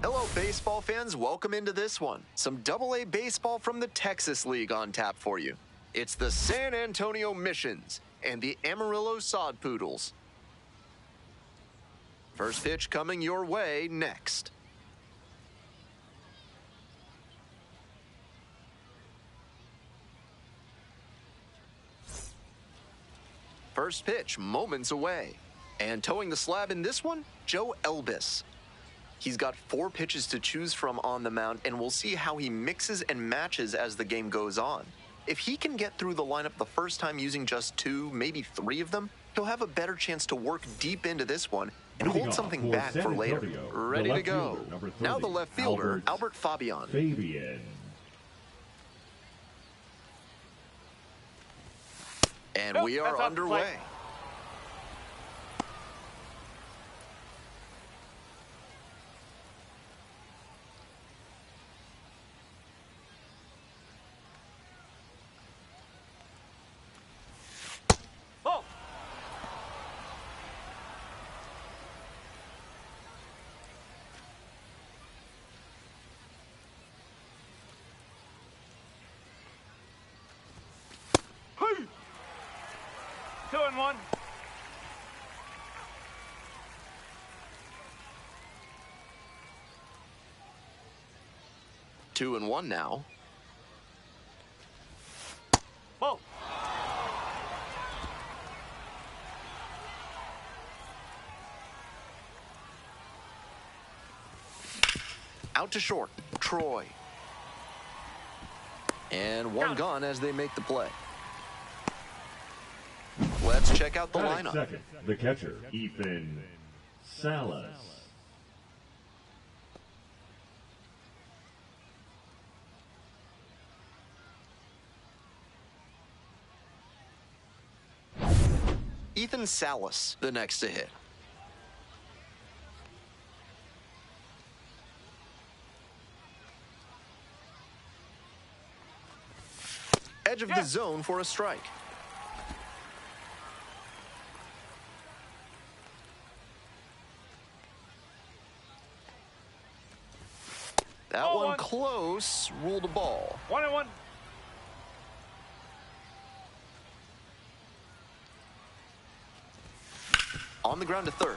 Hello, baseball fans. Welcome into this one. Some Double-A baseball from the Texas League on tap for you. It's the San Antonio Missions and the Amarillo Sod Poodles. First pitch coming your way next. First pitch moments away. And towing the slab in this one, Joe Elvis. He's got 4 pitches to choose from on the mound, and we'll see how he mixes and matches as the game goes on. If he can get through the lineup the first time using just 2, maybe 3 of them, he'll have a better chance to work deep into this one and hold something back for later. Ready to go. Now the left fielder, Albert Fabian. And we are underway. Hey! 2-1. Two and one now. Whoa. Out to short, Troy. And one gone as they make the play. Let's check out the lineup. Second, the catcher, Ethan Salas. Ethan Salas, the next to hit. Edge of the zone for a strike. That one close, ruled a ball. 1-1. On the ground to third.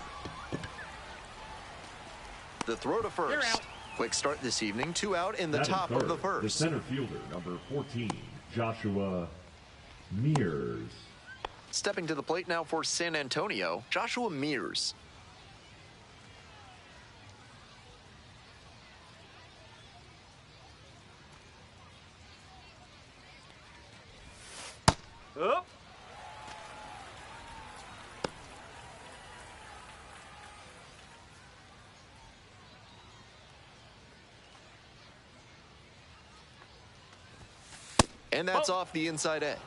The throw to first. Quick start this evening, 2 out in the top of the first. The center fielder, number 14, Joshua Mears. Stepping to the plate now for San Antonio, Joshua Mears. Up. And that's off the inside edge.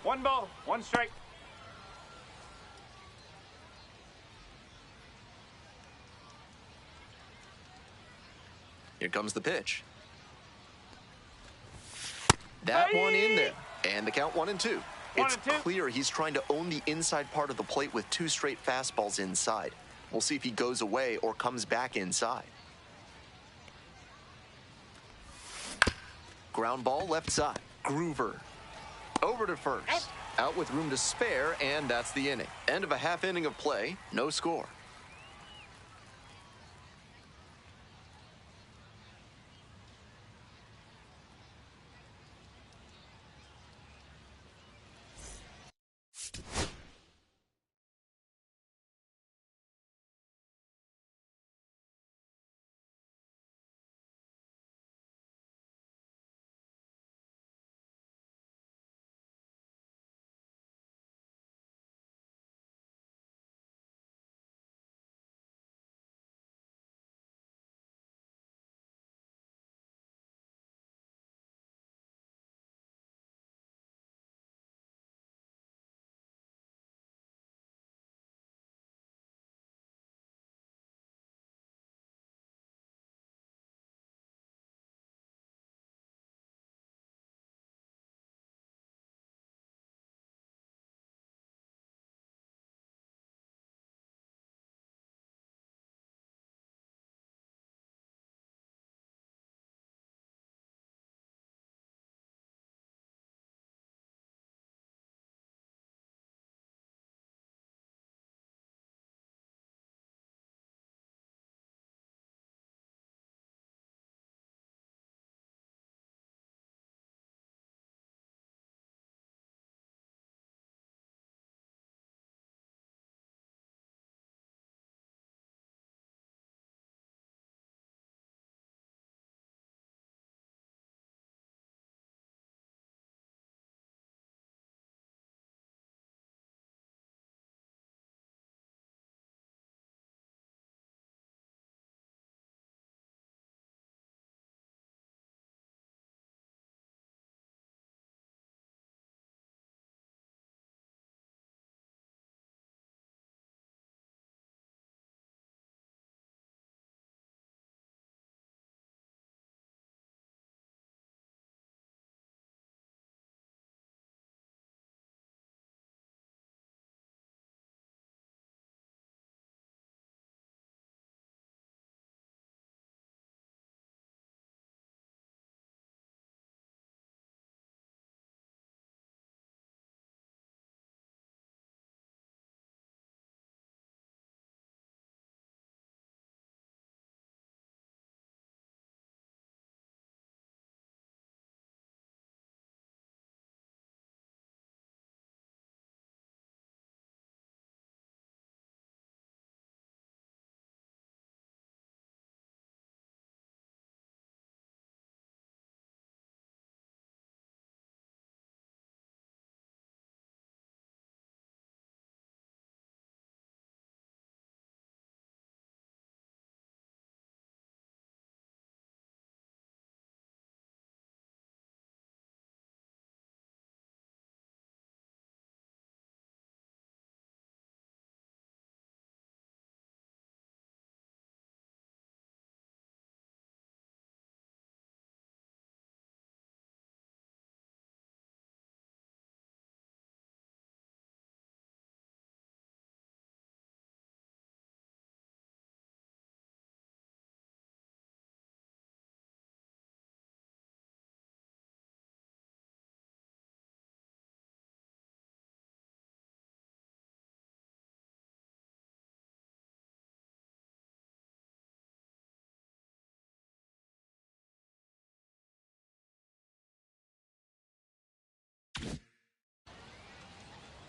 1 ball, 1 strike. Here comes the pitch. That one in there. And the count 1-2. It's clear he's trying to own the inside part of the plate with 2 straight fastballs inside. We'll see if he goes away or comes back inside. Ground ball left side. Groover. Over to first. Out with room to spare, and that's the inning. End of a half inning of play. No score.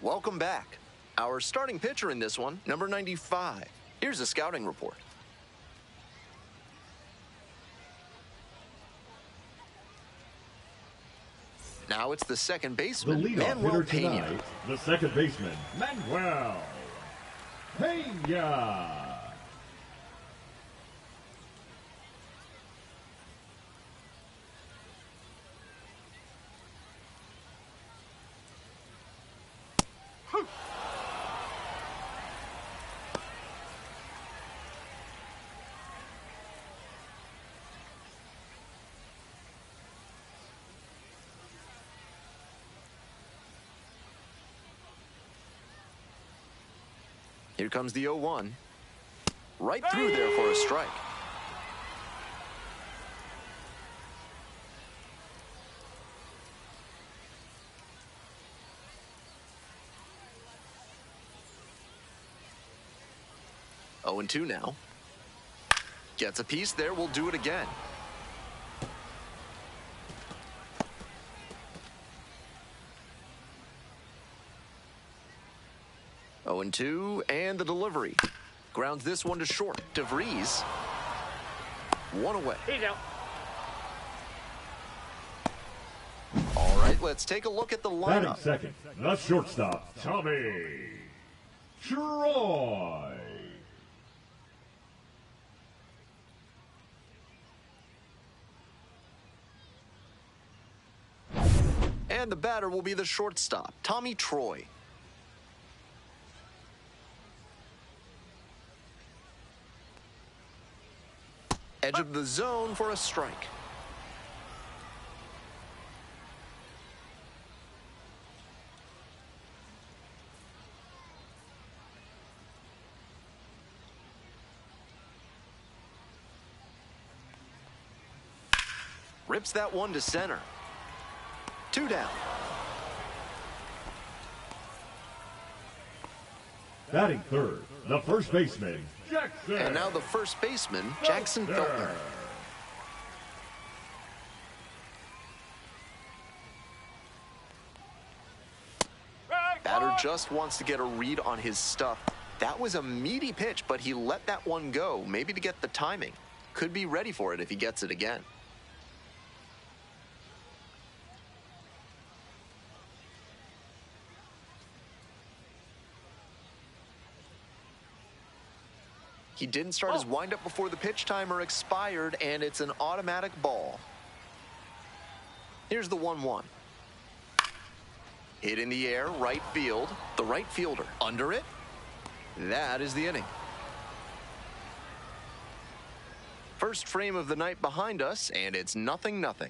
Welcome back. Our starting pitcher in this one, number 95. Here's a scouting report. Now it's the second The baseman, leadoff Manuel hitter Pena. tonight, the second baseman, Manuel Pena. Here comes the 0-1. Right through there for a strike. Oh, and 2 now. Gets a piece there. We'll do it again. Oh, and 2, and the delivery. Grounds this one to short. DeVries. 1 away. He's out. All right, let's take a look at the Batting lineup. second, the shortstop, Tommy Troy. And the batter will be the shortstop, Tommy Troy. Edge of the zone for a strike. Rips that one to center. 2 down. Batting third, the first baseman, Jackson. And now the first baseman, Jackson Feltner. Batter just wants to get a read on his stuff. That was a meaty pitch, but he let that one go, maybe to get the timing. Could be ready for it if he gets it again. He didn't start his windup before the pitch timer expired, and it's an automatic ball. Here's the 1-1. Hit in the air, right field. The right fielder under it. That is the inning. First frame of the night behind us, and it's 0-0.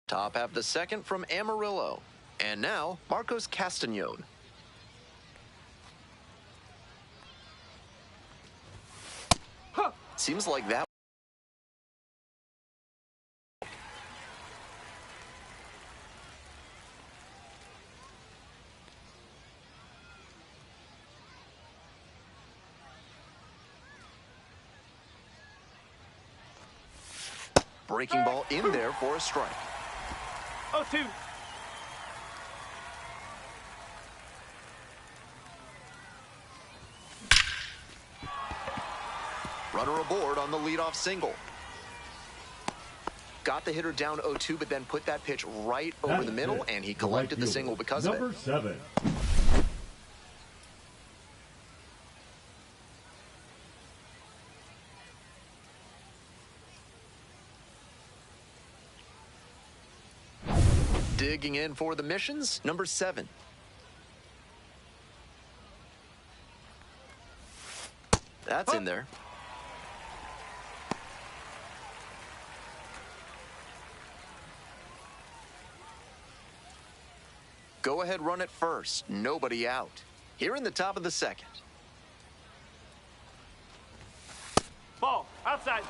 Top half of the second from Amarillo. And now, Marcos Castañón. Seems like that. Breaking ball in there for a strike. 0-2. Runner aboard on the leadoff single. Got the hitter down 0-2, but then put that pitch right over the middle, and he collected the single because of it. Number 7. Digging in for the missions, number 7. That's in there. Go ahead, run it first. Nobody out. Here in the top of the second. Ball, outside.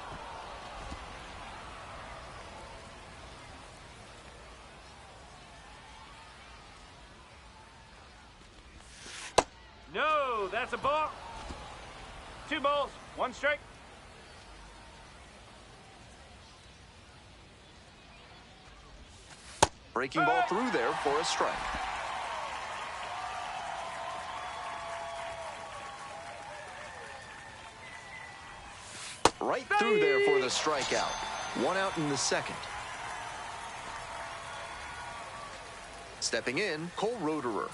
No, that's a ball. 2 balls, 1 strike. Breaking ball through there for a strike. Right through there for the strikeout. 1 out in the second. Stepping in, Cole Roederer.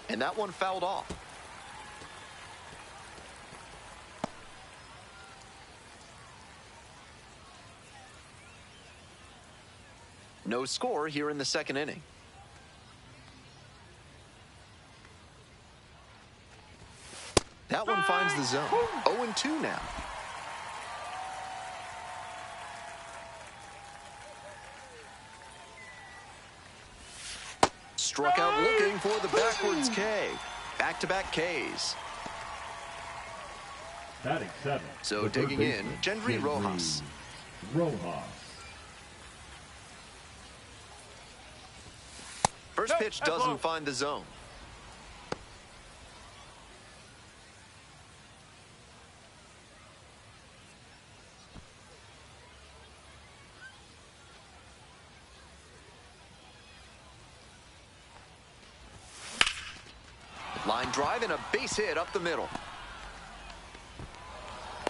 And that one fouled off. No score here in the second inning. That one finds the zone. 0-2 now. Struck out looking for the backwards K. Back-to-back Ks. Batting 7. So digging in, Gendry Rojas. First pitch doesn't find the zone. Line drive and a base hit up the middle.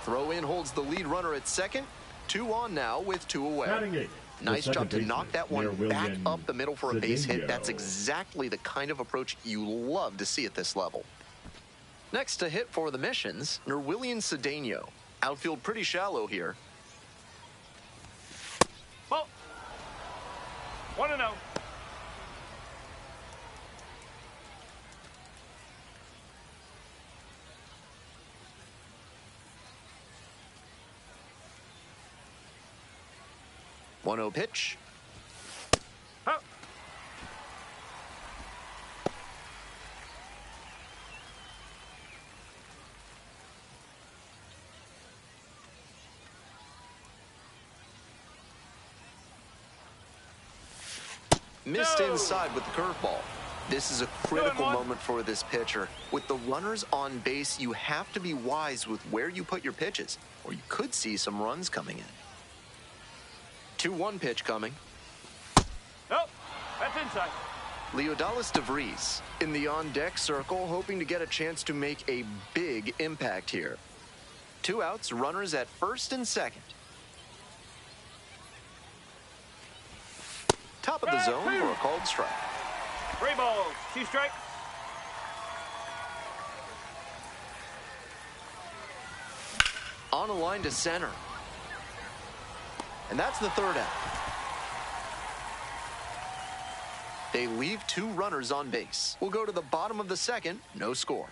Throw in holds the lead runner at second. 2 on now with 2 away. Nice job to knock that one back up the middle for a base hit. That's exactly the kind of approach you love to see at this level. Next to hit for the missions, Nerwillian Cedeno. Outfield pretty shallow here. Ball. 1-0. One-oh pitch. Up. Missed inside with the curveball. This is a critical moment for this pitcher. With the runners on base, you have to be wise with where you put your pitches, or you could see some runs coming in. 2-1 pitch coming. Nope, that's inside. Leodalis DeVries in the on-deck circle, hoping to get a chance to make a big impact here. 2 outs, runners at first and second. Top of the zone for a called strike. 3 balls, 2 strikes. On a line to center. And that's the 3rd out. They leave 2 runners on base. We'll go to the bottom of the second. No score.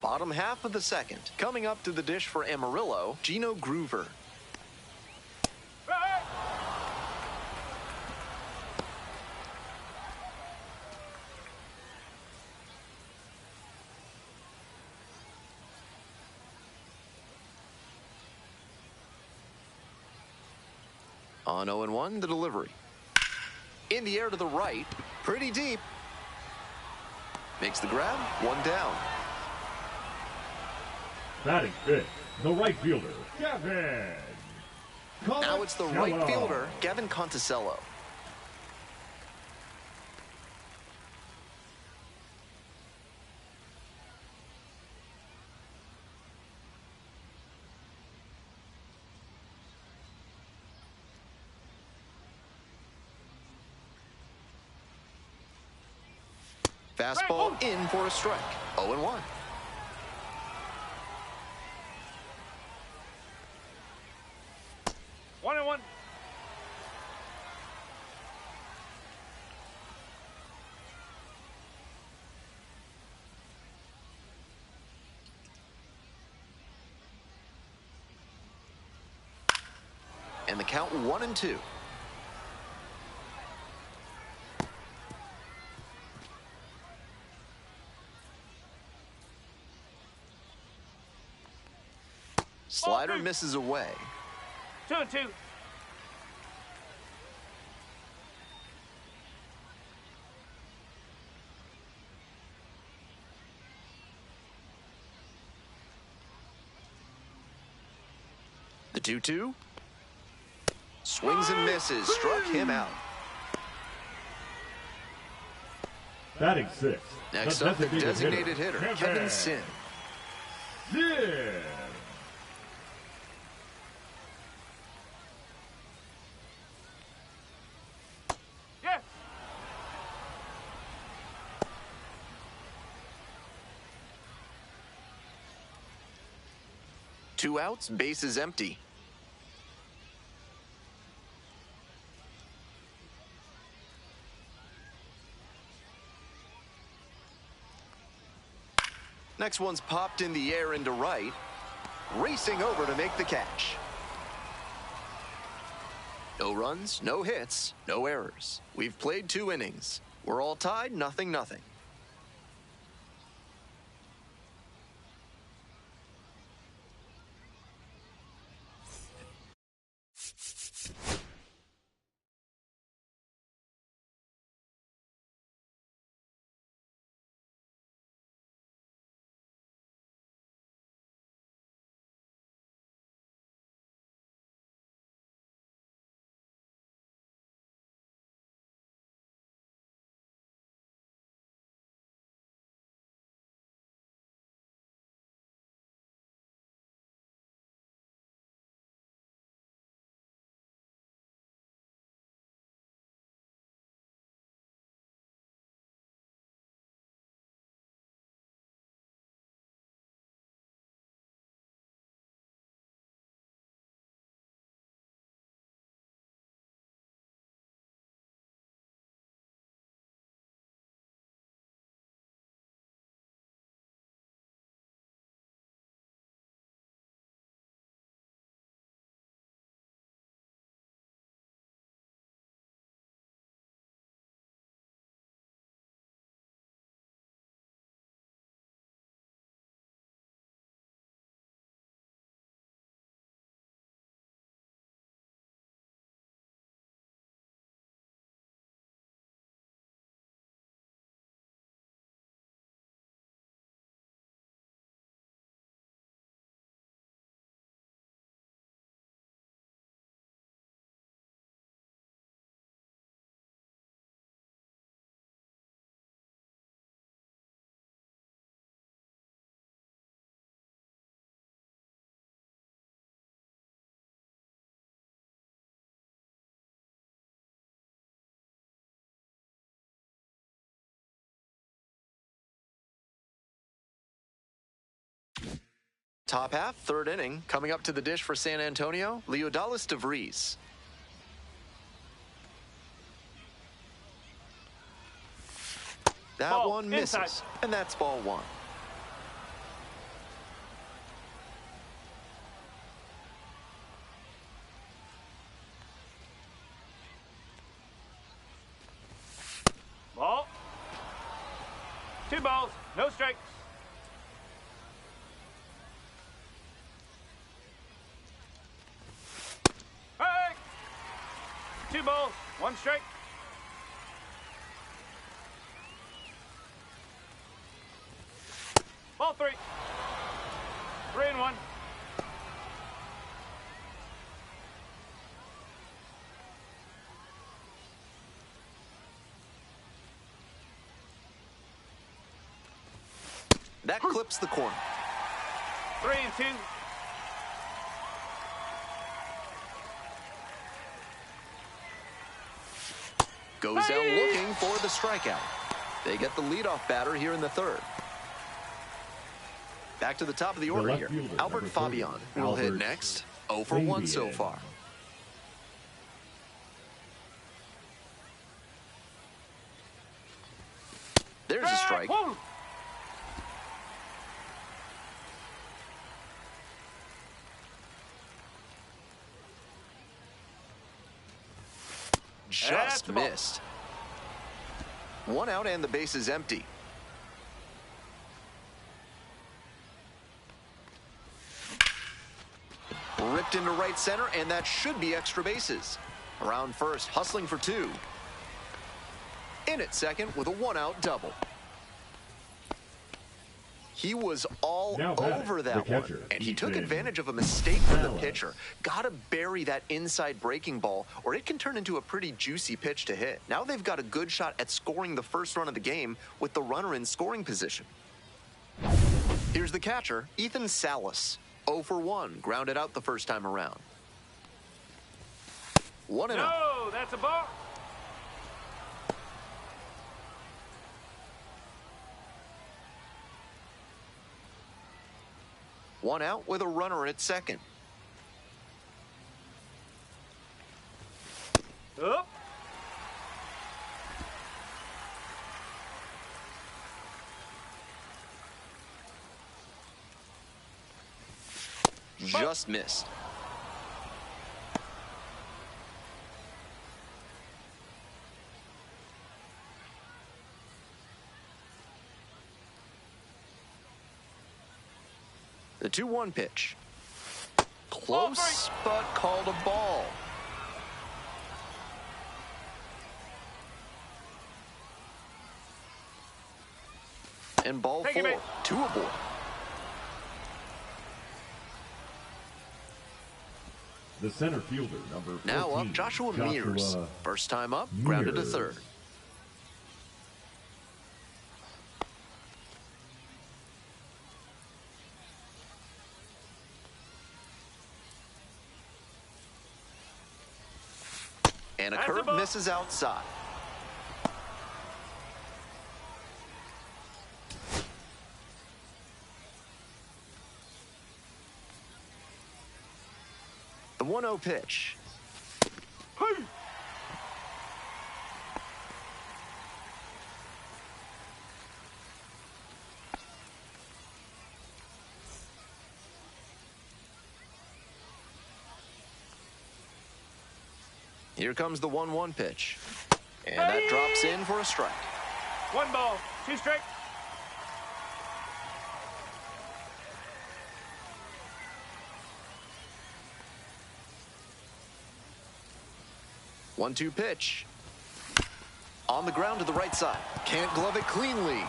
Bottom half of the second. Coming up to the dish for Amarillo, Gino Groover. Right. On 0-1, the delivery. In the air to the right, pretty deep. Makes the grab, one down. Batting fifth, the right fielder, Gavin. Now it's the right fielder, Gavin Conticello. Fastball in for a strike. 0-1. One and one. And the count 1-2. Slider misses away. 2-2. The 2-2. Swings and misses. Struck him out. Batting sixth. Next up, the designated hitter, Kevin Sin. Yeah. Yes. Two outs, bases empty. Next one's popped in the air into right. Racing over to make the catch. No runs, no hits, no errors. We've played 2 innings. We're all tied, 0-0. Top half, 3rd inning. Coming up to the dish for San Antonio, Leodalis DeVries. That Ball one misses, inside. and that's ball 1. 2 balls, no strikes. Hey! 2 balls, 1 strike. Ball 3. 3-1. That clips the corner. 3-2. Goes out looking for the strikeout. They get the leadoff batter here in the third. Back to the top of the order here. fielder, Albert number 30, Fabian will hit Albert next. 0 for 1 so Fabian. far. There's a strike. Whoa. That's Just the ball. missed. 1 out and the base is empty. Ripped into right center, and that should be extra bases. Around first, hustling for 2. In at second with a 1-out double. He was all Now batting, over the that one, catcher, and he took Ethan advantage of a mistake from the Salas. pitcher. Got to bury that inside breaking ball, or it can turn into a pretty juicy pitch to hit. Now they've got a good shot at scoring the first run of the game with the runner in scoring position. Here's the catcher, Ethan Salas. 0 for 1, grounded out the first time around. 1-0. No, that's a ball. One out with a runner at second. Up. Just missed. The 2-1 pitch. Close, but called a ball. And ball Take it 4, back. 2 aboard. The center fielder, number 14, Now up, Joshua Mears. First time up, grounded to third. And a That's a curve ball. misses outside. The 1-0 pitch. Hey. Here comes the 1-1 pitch. And that drops in for a strike. 1 ball, 2 strikes. One-two pitch. On the ground to the right side. Can't glove it cleanly.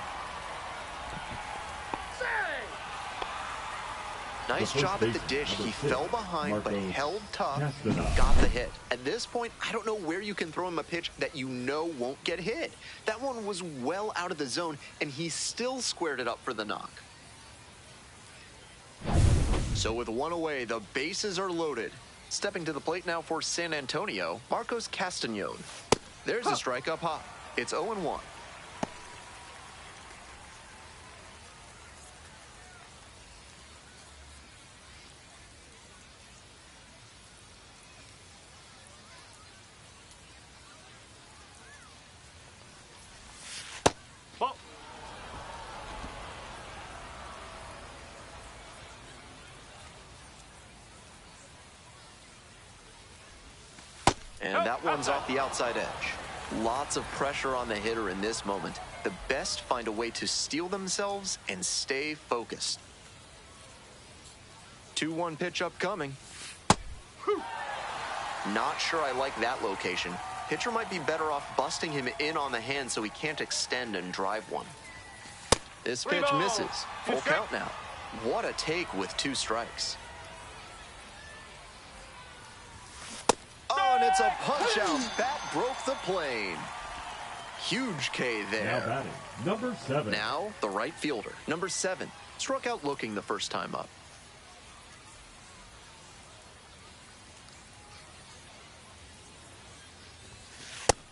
Nice The first job at the baseman, dish. number He 6, fell behind, but Marcos held tough, Castañeda. got the hit. At this point, I don't know where you can throw him a pitch that you know won't get hit. That one was well out of the zone, and he still squared it up for the knock. So with 1 away, the bases are loaded. Stepping to the plate now for San Antonio, Marcos Castañeda. There's a strike up high. It's 0-1. Ball. And that one's off the outside edge. Lots of pressure on the hitter in this moment. the best find a way to steel themselves and stay focused. 2-1 pitch upcoming. Not sure I like that location. Pitcher might be better off busting him in on the hand so he can't extend and drive one. This pitch misses. Full count now. What a take with 2 strikes. Oh, and it's a punch out. Bat broke the plane. Huge K there. Now batting, number 7. Now the right fielder, number 7, struck out looking the first time up.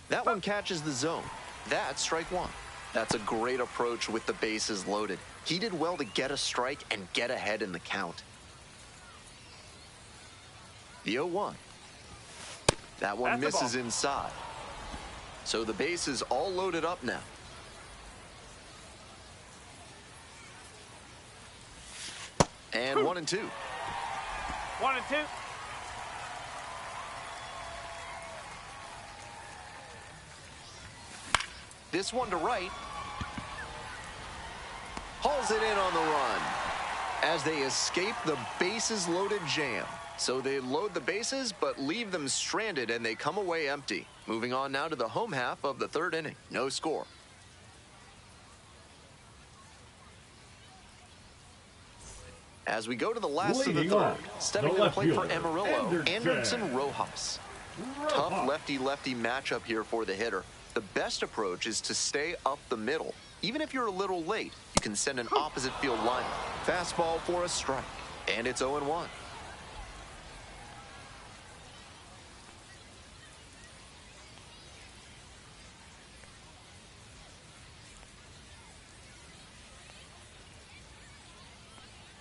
That one catches the zone. That's strike 1. That's a great approach with the bases loaded. He did well to get a strike and get ahead in the count. The 0-1. That one misses inside. So the base is all loaded up now. And 1-2. 1-2. This one to right. Hauls it in on the run as they escape the bases loaded jam. So they load the bases but leave them stranded and they come away empty. Moving on now to the home half of the 3rd inning. No score. As we go to the last of the 3rd, stepping to the plate for Amarillo, Anderson Rojas. Tough lefty-lefty matchup here for the hitter. The best approach is to stay up the middle. Even if you're a little late, you can send an opposite field liner. Fastball for a strike, and it's 0-1.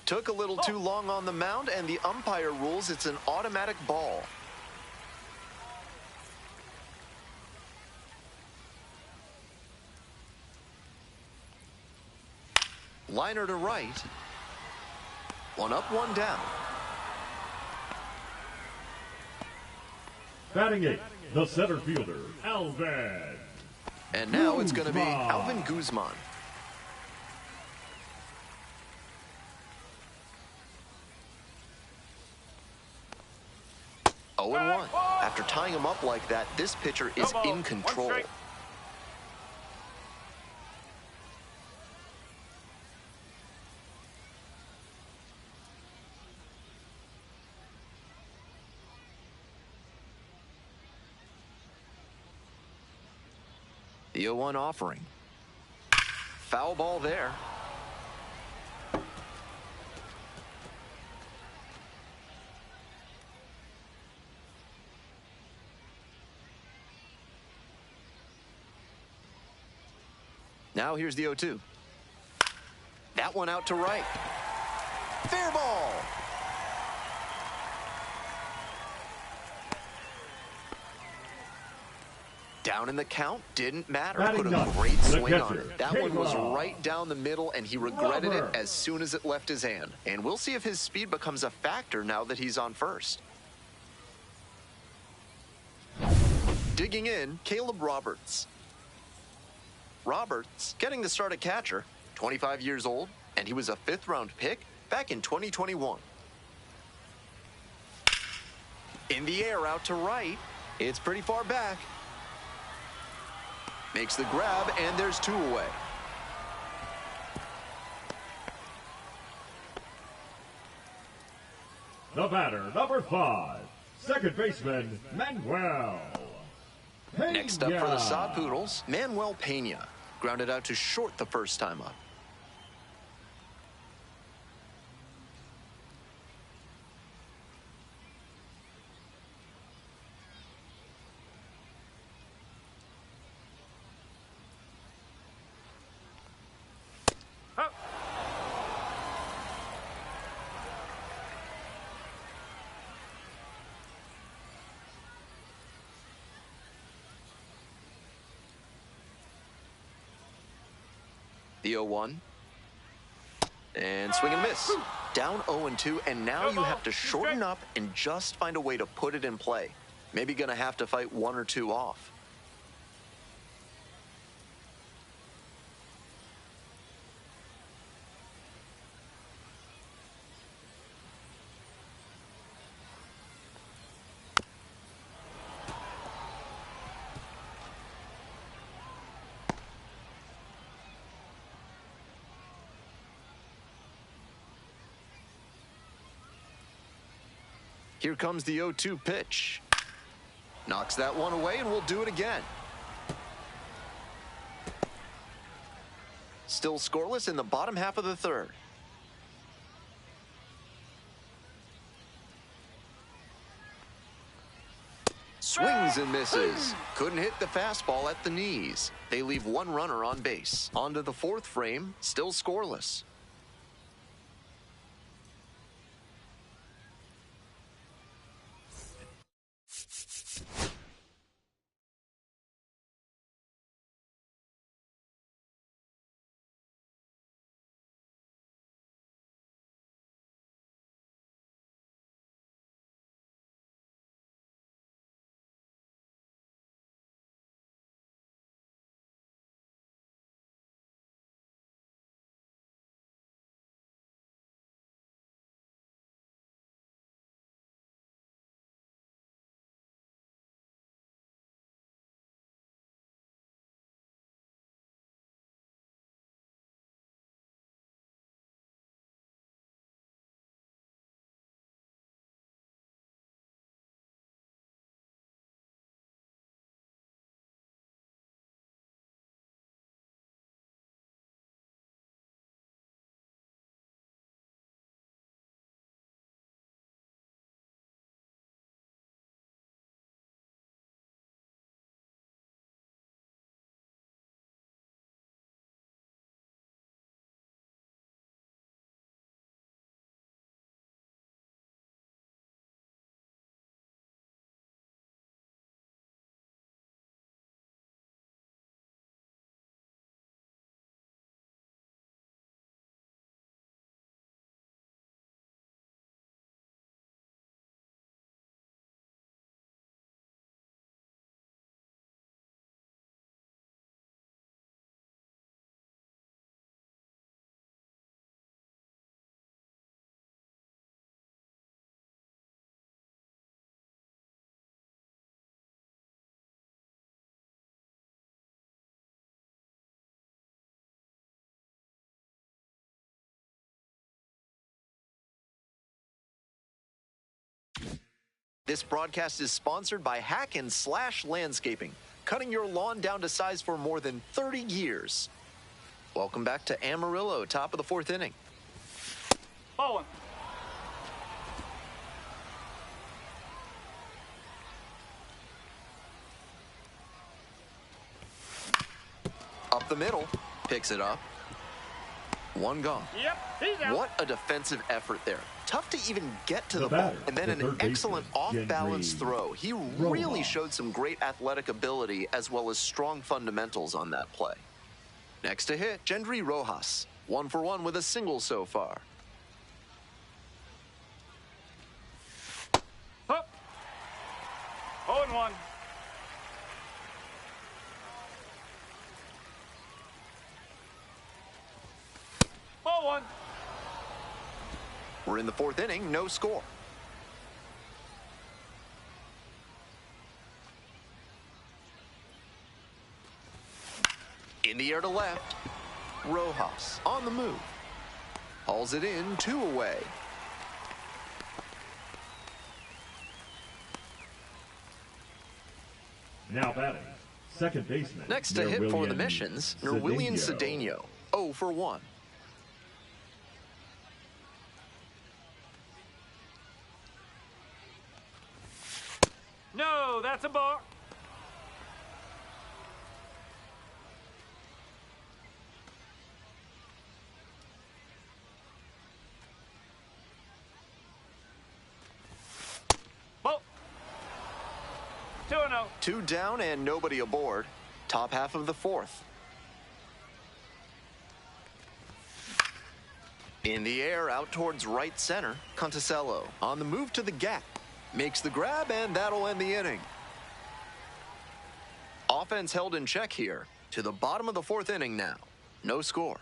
Took a little too long on the mound, and the umpire rules it's an automatic ball. Liner to right. 1 up, 1 down. Batting 8, the center fielder, Alvin. And now it's going to be Alvin Guzman. Oh, 0-1. After tying him up like that, this pitcher is in control. The 0-1 offering. Foul ball there. Now here's the 0-2. That one out to right. Fair ball. Down in the count, didn't matter. Put a great swing on it. That one was right down the middle, and he regretted it as soon as it left his hand. And we'll see if his speed becomes a factor now that he's on first. Digging in, Caleb Roberts. Roberts getting the start at catcher, 25 years old, and he was a 5th-round pick back in 2021. In the air out to right. It's pretty far back. Makes the grab, and there's 2 away. The batter, number 5, second baseman, Manuel Pena. Next up for the Sod Poodles, Manuel Pena. Grounded out to short the first time up. The 0-1. And swing and miss. Down 0-2, and now you have to shorten up and just find a way to put it in play. Maybe going to have to fight 1 or 2 off. Here comes the 0-2 pitch. Knocks that one away, and we'll do it again. Still scoreless in the bottom half of the third. Swings and misses. Couldn't hit the fastball at the knees. They leave one runner on base. On to the fourth frame, still scoreless. This broadcast is sponsored by Hack and Slash Landscaping, cutting your lawn down to size for more than 30 years. Welcome back to Amarillo, top of the fourth inning. Ball 1. Up the middle, picks it up. One gone. Yep, he's out. What a defensive effort there. Tough to even get to the ball. batter, And then the an third excellent baseman, off-balance Gendry throw. He really showed some great athletic ability as well as strong fundamentals on that play. Next to hit, Gendry Rojas. 1 for 1 with a single so far. Up. 0-1. Ball 1. We're in the fourth inning, no score. In the air to left, Rojas on the move. Hauls it in, 2 away. Now batting, second baseman. Next to hit for the Missions, Nerwillian Cedeno, 0 for 1. No, that's a ball. Ball. 2-0. 2 down and nobody aboard. Top half of the fourth. In the air, out towards right center, Conticello on the move to the gap. Makes the grab, and that'll end the inning. Offense held in check here. To the bottom of the fourth inning now. No score.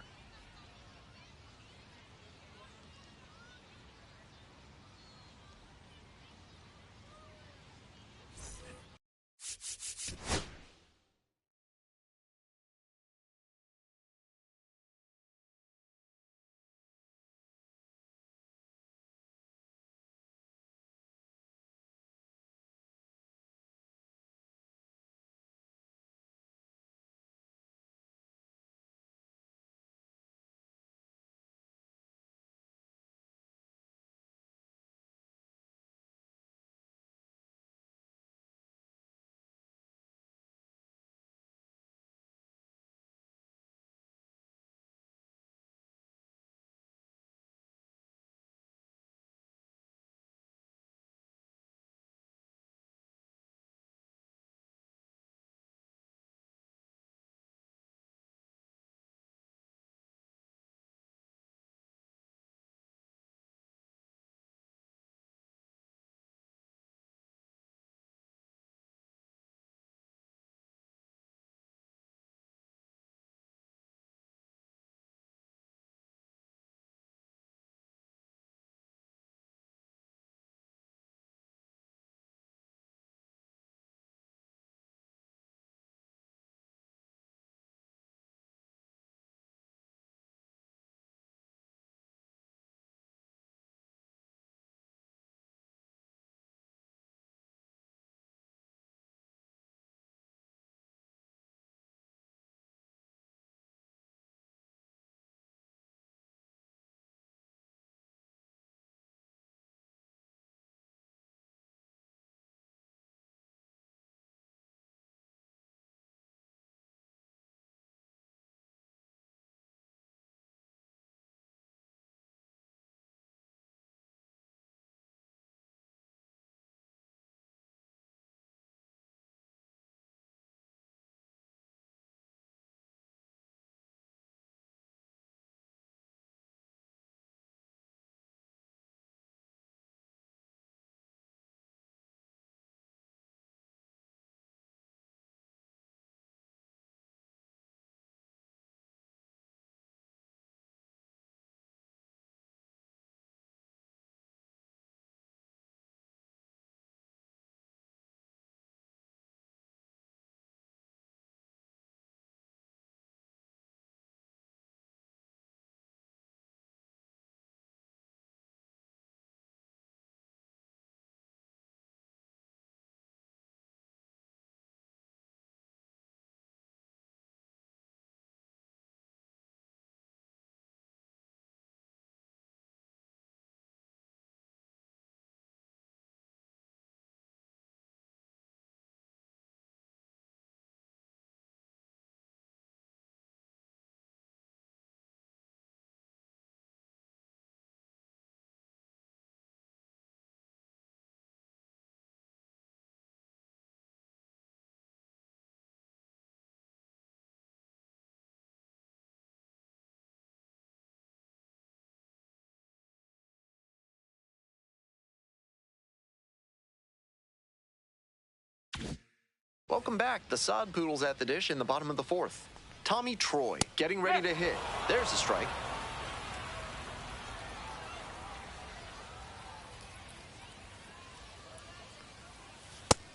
Welcome back. The Sod Poodles at the dish in the bottom of the fourth. Tommy Troy getting ready to hit. There's a strike.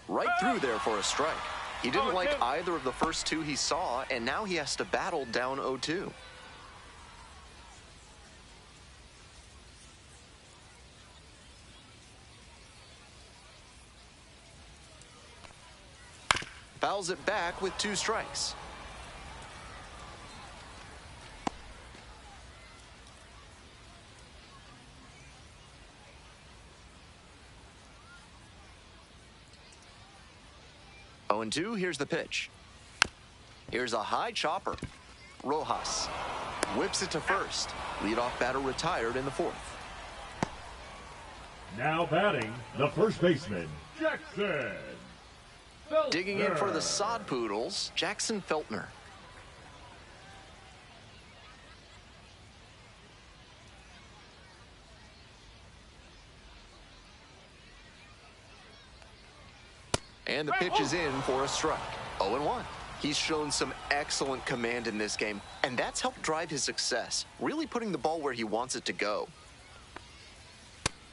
Right through there for a strike. He didn't like either of the first two he saw, and now he has to battle down 0-2. Fouls it back with 2 strikes. Oh, and 2, here's the pitch. Here's a high chopper. Rojas whips it to first. Leadoff batter retired in the fourth. Now batting, the first baseman, Jackson. Digging in for the Sod Poodles, Jackson Feltner. And the pitch is in for a strike. 0-1. He's shown some excellent command in this game, and that's helped drive his success, really putting the ball where he wants it to go.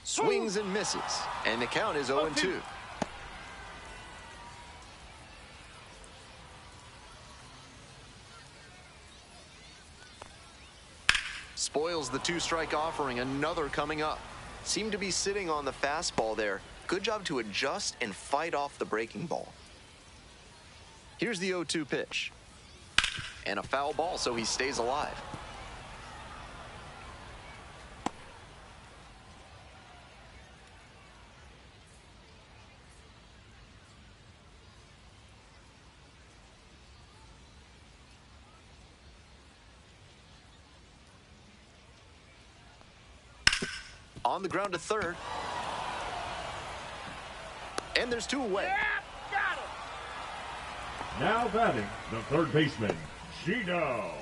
Swings and misses, and the count is 0-2. Spoils the 2-strike offering, another coming up. Seemed to be sitting on the fastball there. Good job to adjust and fight off the breaking ball. Here's the 0-2 pitch. And a foul ball, so he stays alive. On the ground to third. And there's 2 away. Yeah, got it. Now batting, the third baseman, Gino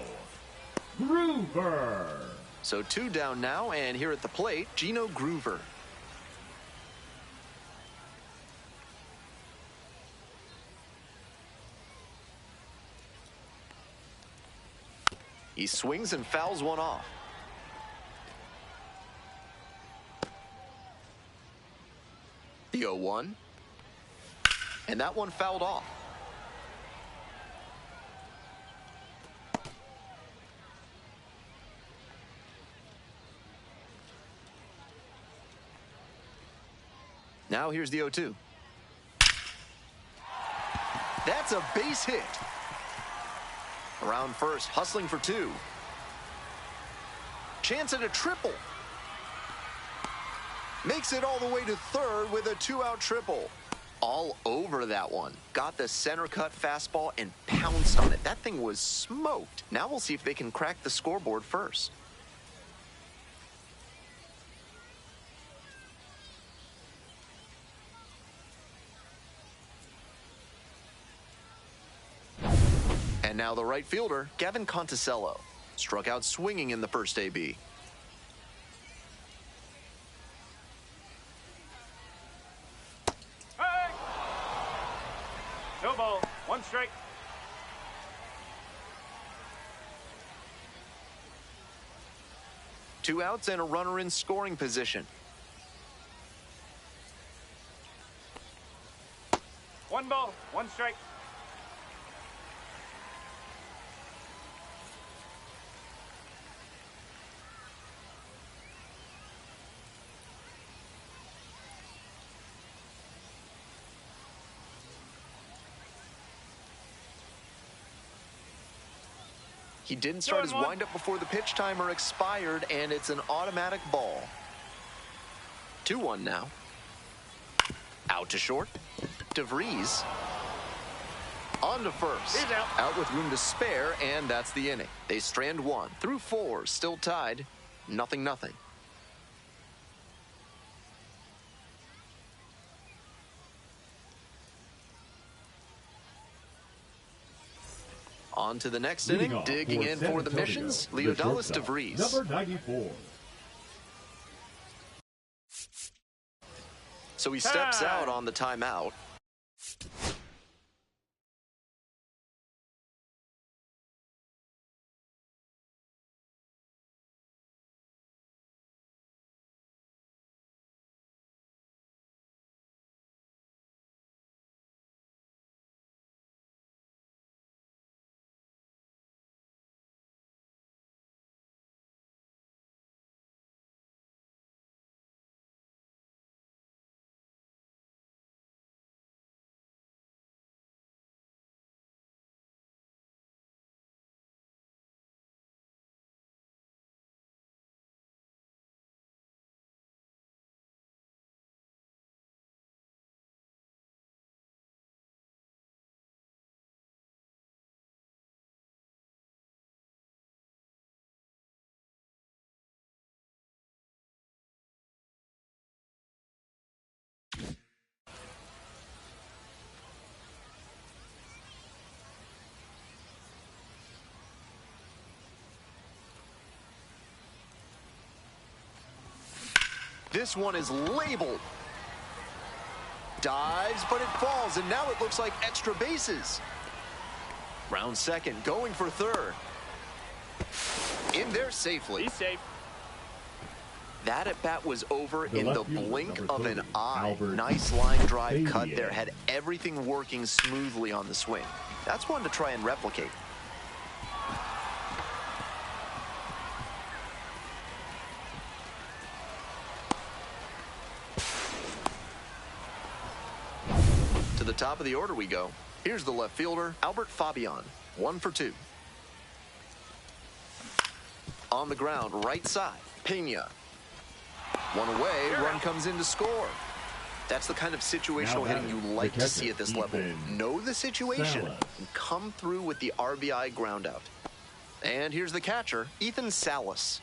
Groover. So 2 down now, and here at the plate, Gino Groover. He swings and fouls one off. The 0-1. And that one fouled off. Now here's the 0-2. That's a base hit. Around first, hustling for 2. Chance at a triple. Makes it all the way to third with a 2-out triple. All over that one. Got the center cut fastball and pounced on it. That thing was smoked. Now we'll see if they can crack the scoreboard first. And now the right fielder, Gavin Conticello. Struck out swinging in the first AB. Hey! No ball. 1 strike. Two outs and a runner in scoring position. 1 ball. 1 strike. He didn't start his windup before the pitch timer expired, and it's an automatic ball. 2-1 now. Out to short. DeVries. On to first. He's out. Out with room to spare, and that's the inning. They strand 1 through 4, still tied. 0-0. On to the next inning, digging in for the Missions, Leodalis DeVries. Number 94. So he steps out on the timeout. This one is labeled. Dives, but it falls, and now it looks like extra bases. Round second, going for third. In there safely. He's safe. That at-bat was over in the blink of an eye. Albert Nice line drive cut Fabian. there. Had everything working smoothly on the swing. That's one to try and replicate. To the top of the order we go. Here's the left fielder, Albert Fabian. 1 for 2. On the ground, right side, Pena. One away, run comes in to score. That's the kind of situational Now hitting you batting, like the to see catcher, at this level. Ethan Know the situation Salas. and come through with the RBI ground out. And here's the catcher, Ethan Salas.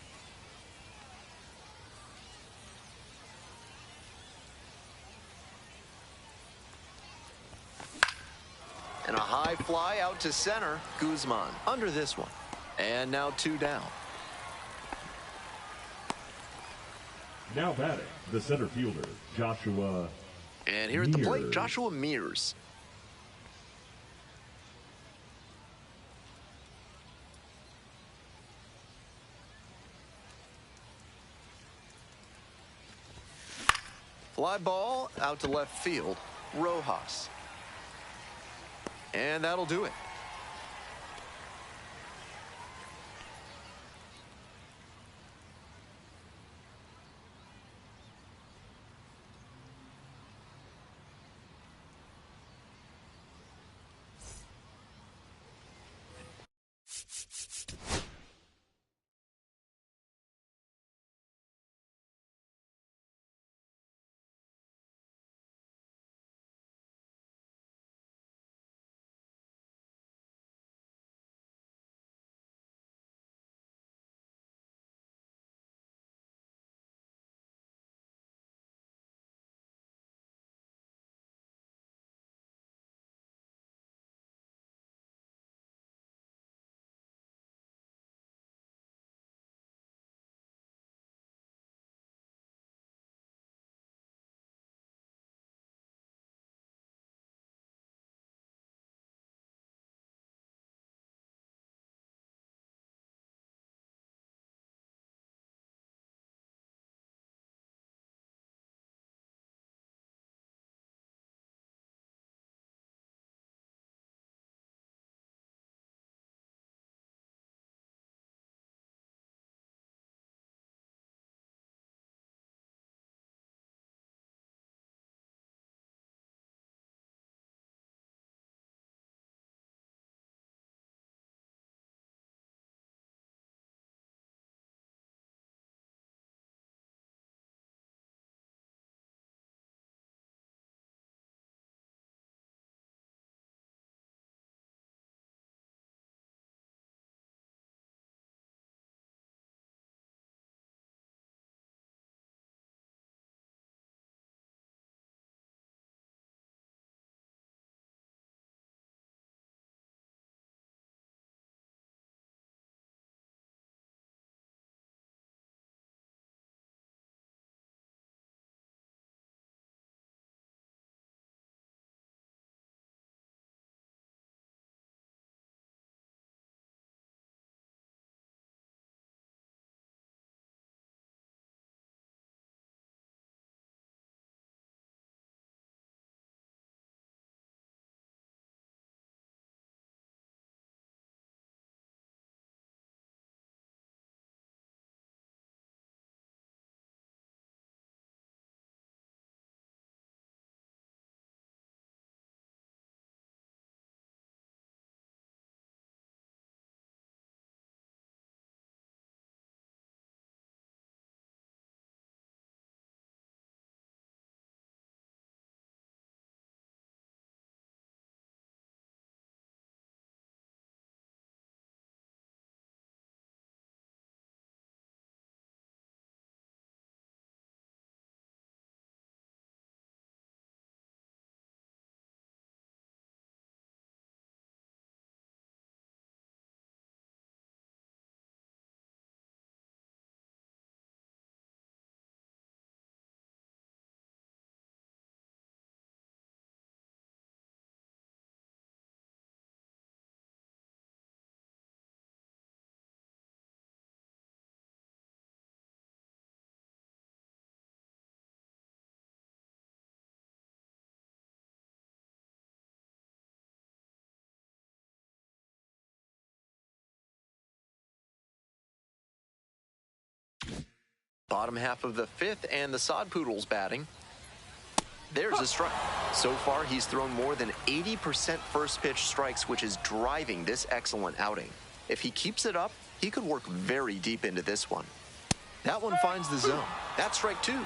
And a high fly out to center, Guzman under this one. And now 2 down. Now batting, the center fielder, Joshua And here at the plate, Mears. Joshua Mears. Fly ball out to left field, Rojas. And that'll do it. Bottom half of the fifth, and the Sod Poodles batting. There's a strike. So far, he's thrown more than 80% first pitch strikes, which is driving this excellent outing. If he keeps it up, he could work very deep into this one. That one finds the zone. That's strike two.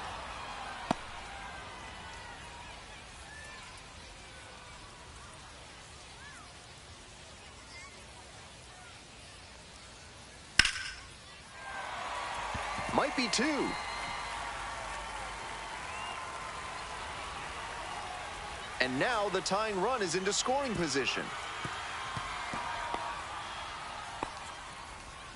Might be two. And now the tying run is into scoring position.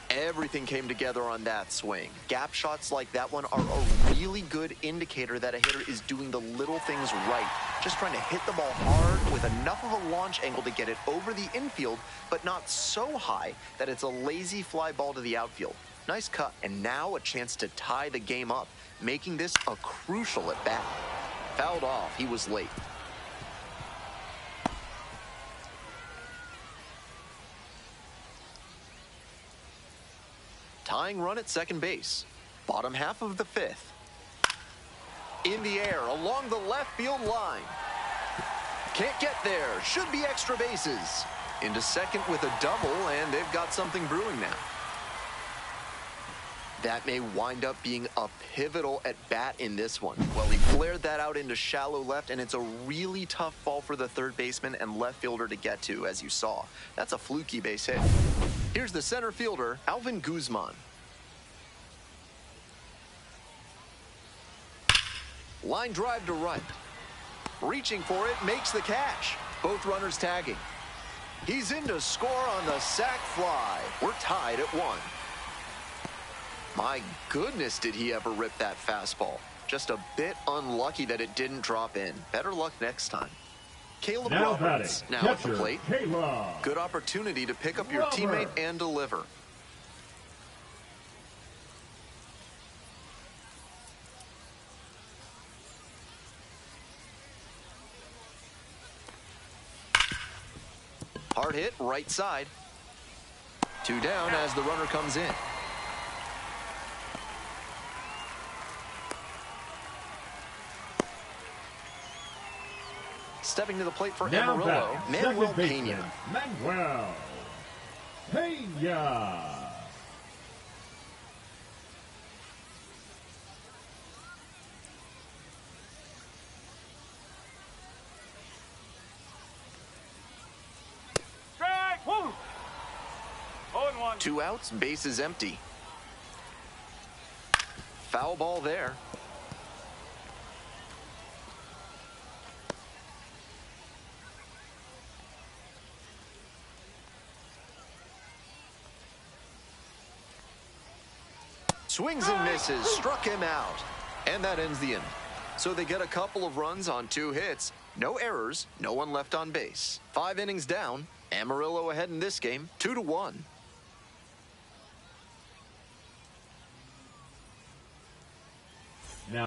Everything came together on that swing. Gap shots like that one are a really good indicator that a hitter is doing the little things right. Just trying to hit the ball hard with enough of a launch angle to get it over the infield, but not so high that it's a lazy fly ball to the outfield. Nice cut, and now a chance to tie the game up, making this a crucial at bat. Fouled off, he was late. Tying run at second base. Bottom half of the fifth. In the air along the left field line. Can't get there. Should be extra bases. Into second with a double, and they've got something brewing now. That may wind up being a pivotal at bat in this one. Well, he flared that out into shallow left, and it's a really tough ball for the third baseman and left fielder to get to, as you saw. That's a fluky base hit. Here's the center fielder, Alvin Guzman. Line drive to right. Reaching for it, makes the catch. Both runners tagging. He's in to score on the sac fly. We're tied at one. My goodness, did he ever rip that fastball. Just a bit unlucky that it didn't drop in. Better luck next time. Caleb Now Roberts, batting, now at the catcher, plate. Caleb. Good opportunity to pick up your Robert. teammate and deliver. Hard hit, right side. Two down as the runner comes in. Stepping to the plate for Now Amarillo, batting, Manuel second baseman, Pena. Manuel Pena. Strike! Woo! 0-1. Two outs, base is empty. Foul ball there. Swings and misses, struck him out. And that ends the inning. So they get a couple of runs on 2 hits. No errors, no one left on base. 5 innings down. Amarillo ahead in this game, 2-1. Now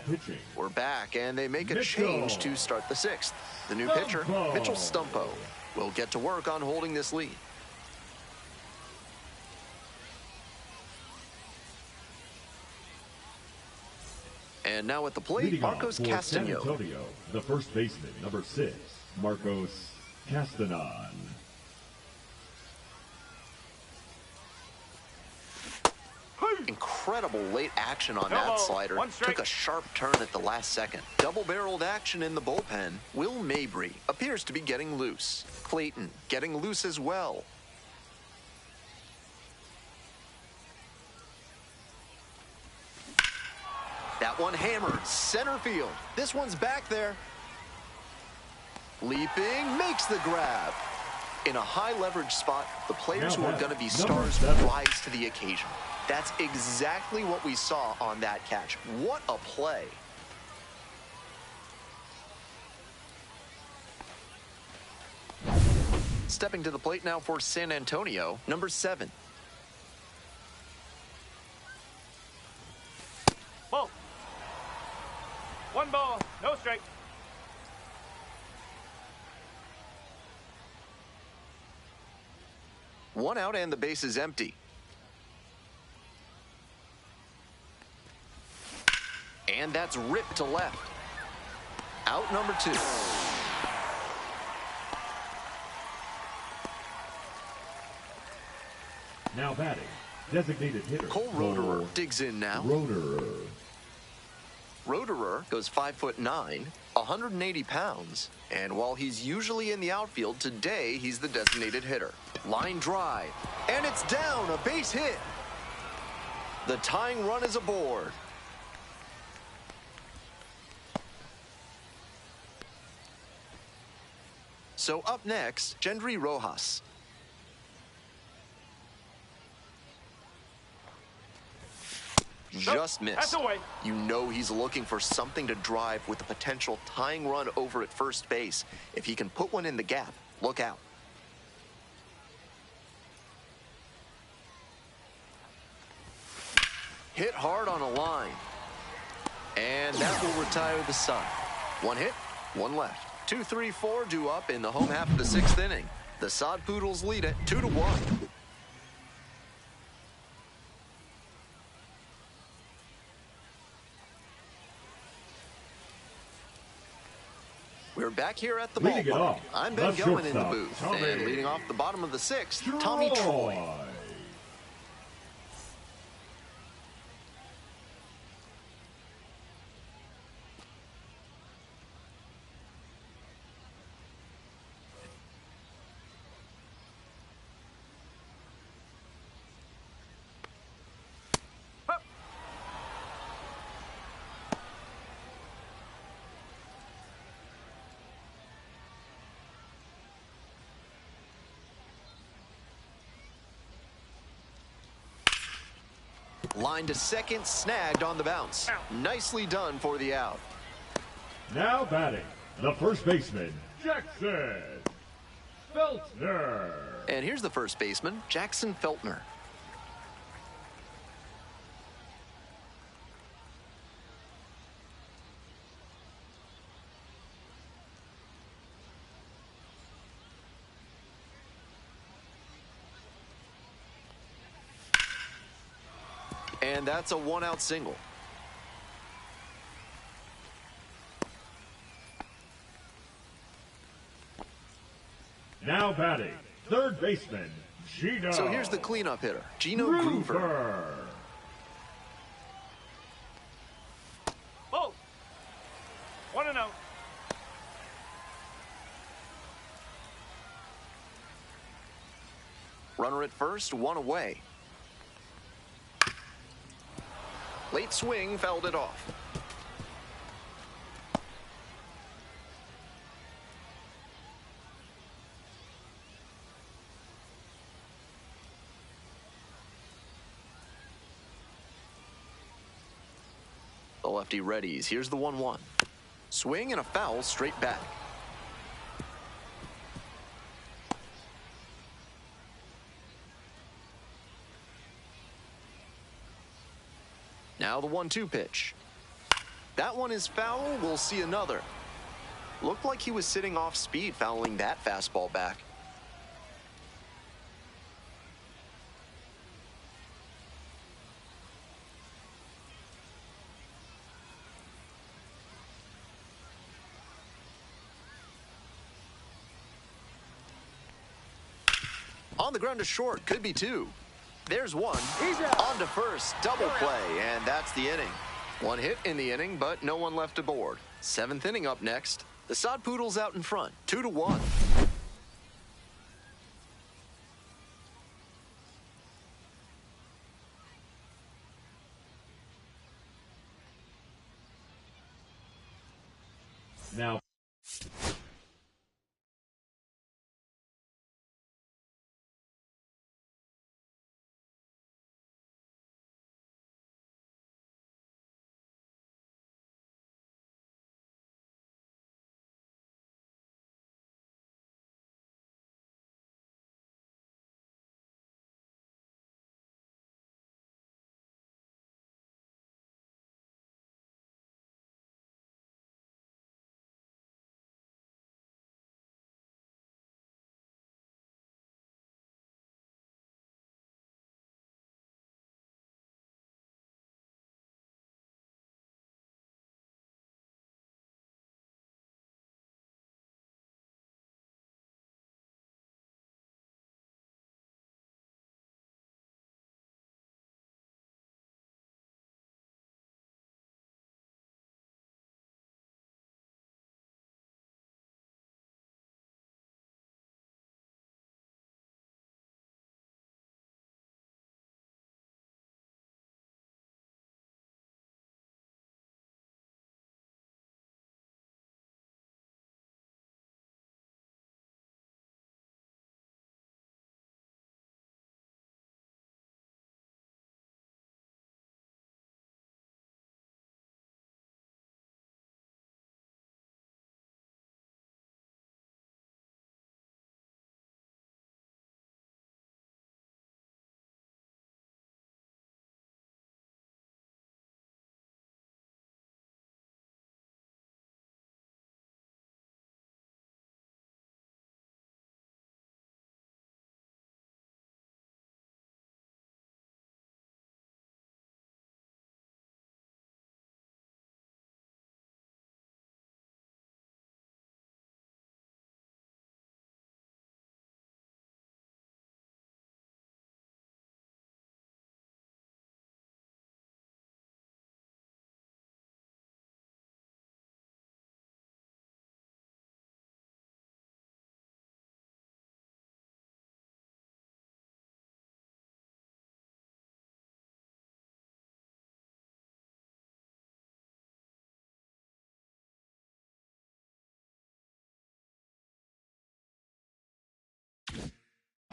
pitching. We're back, and they make a Mitchell. change to start the sixth. The new pitcher, Stumpo. Mitchell Stumpo, will get to work on holding this lead. And now at the plate, Leading off Marcos for San Castaño. Antonio, the first baseman, number 6, Marcos Castañon. Incredible late action on No that ball. slider. One strike. Took a sharp turn at the last second. Double-barreled action in the bullpen. Will Mabry appears to be getting loose. Clayton getting loose as well. That one hammered center field. This one's back there. Leaping, makes the grab. In a high leverage spot, the players who are going to be stars rise to the occasion. That's exactly what we saw on that catch. What a play. Stepping to the plate now for San Antonio, number 7. Ball. 1 ball, no strike. One out and the base is empty. And that's ripped to left. Out number 2. Now batting, designated hitter. Cole Roederer digs in now. Roederer. Roederer goes 5'9", 180 pounds, and while he's usually in the outfield, today he's the designated hitter. Line drive, and it's down, a base hit. The tying run is aboard. So up next, Gendry Rojas. Just missed. That's away. You know he's looking for something to drive with a potential tying run over at first base. If he can put one in the gap, look out. Hit hard on a line. And that will retire the side. 1 hit, 1 left. 2, 3, 4 due up in the home half of the 6th inning. The Sod Poodles lead it 2-1. We're back here at the Leading it ballpark. off, I'm Ben the Gellman in the shortstop, booth. Tommy. And leading off the bottom of the 6th, Tommy Troy. Line to second, snagged on the bounce. Nicely done for the out. Now batting, the first baseman, Jackson Feltner. And here's the first baseman, Jackson Feltner. And that's a 1-out single. Now batting, third baseman, Gino. So here's the cleanup hitter, Gino Groover. Ball. 1-0. Runner at first, 1 away. Late swing, fouled it off. The lefty readies. Here's the 1-1. Swing and a foul straight back. Now the 1-2 pitch. That one is foul. We'll see another. Looked like he was sitting off speed, fouling that fastball back. On the ground to short, could be two. There's one. On to first, double play, and that's the inning. One hit in the inning, but no one left aboard. Seventh inning up next. The Sod Poodles out in front, 2-1. Now,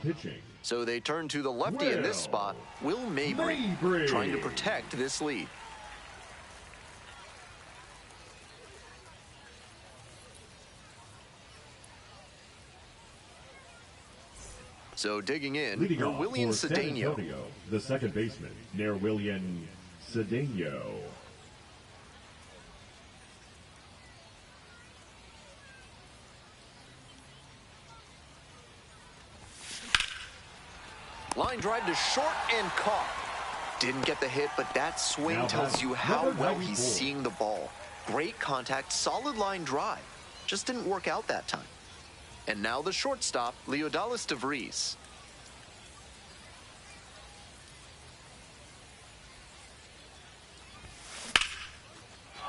pitching. So they turn to the lefty in this spot, Will Mabry, trying to protect this lead. So digging in, Willian Cedeno. The second baseman, Willian Cedeno. Line drive to short and caught. Didn't get the hit, but that swing Now tells you how well 94. he's seeing the ball. Great contact, solid line drive. Just didn't work out that time. And now the shortstop, Leodalis de Vries.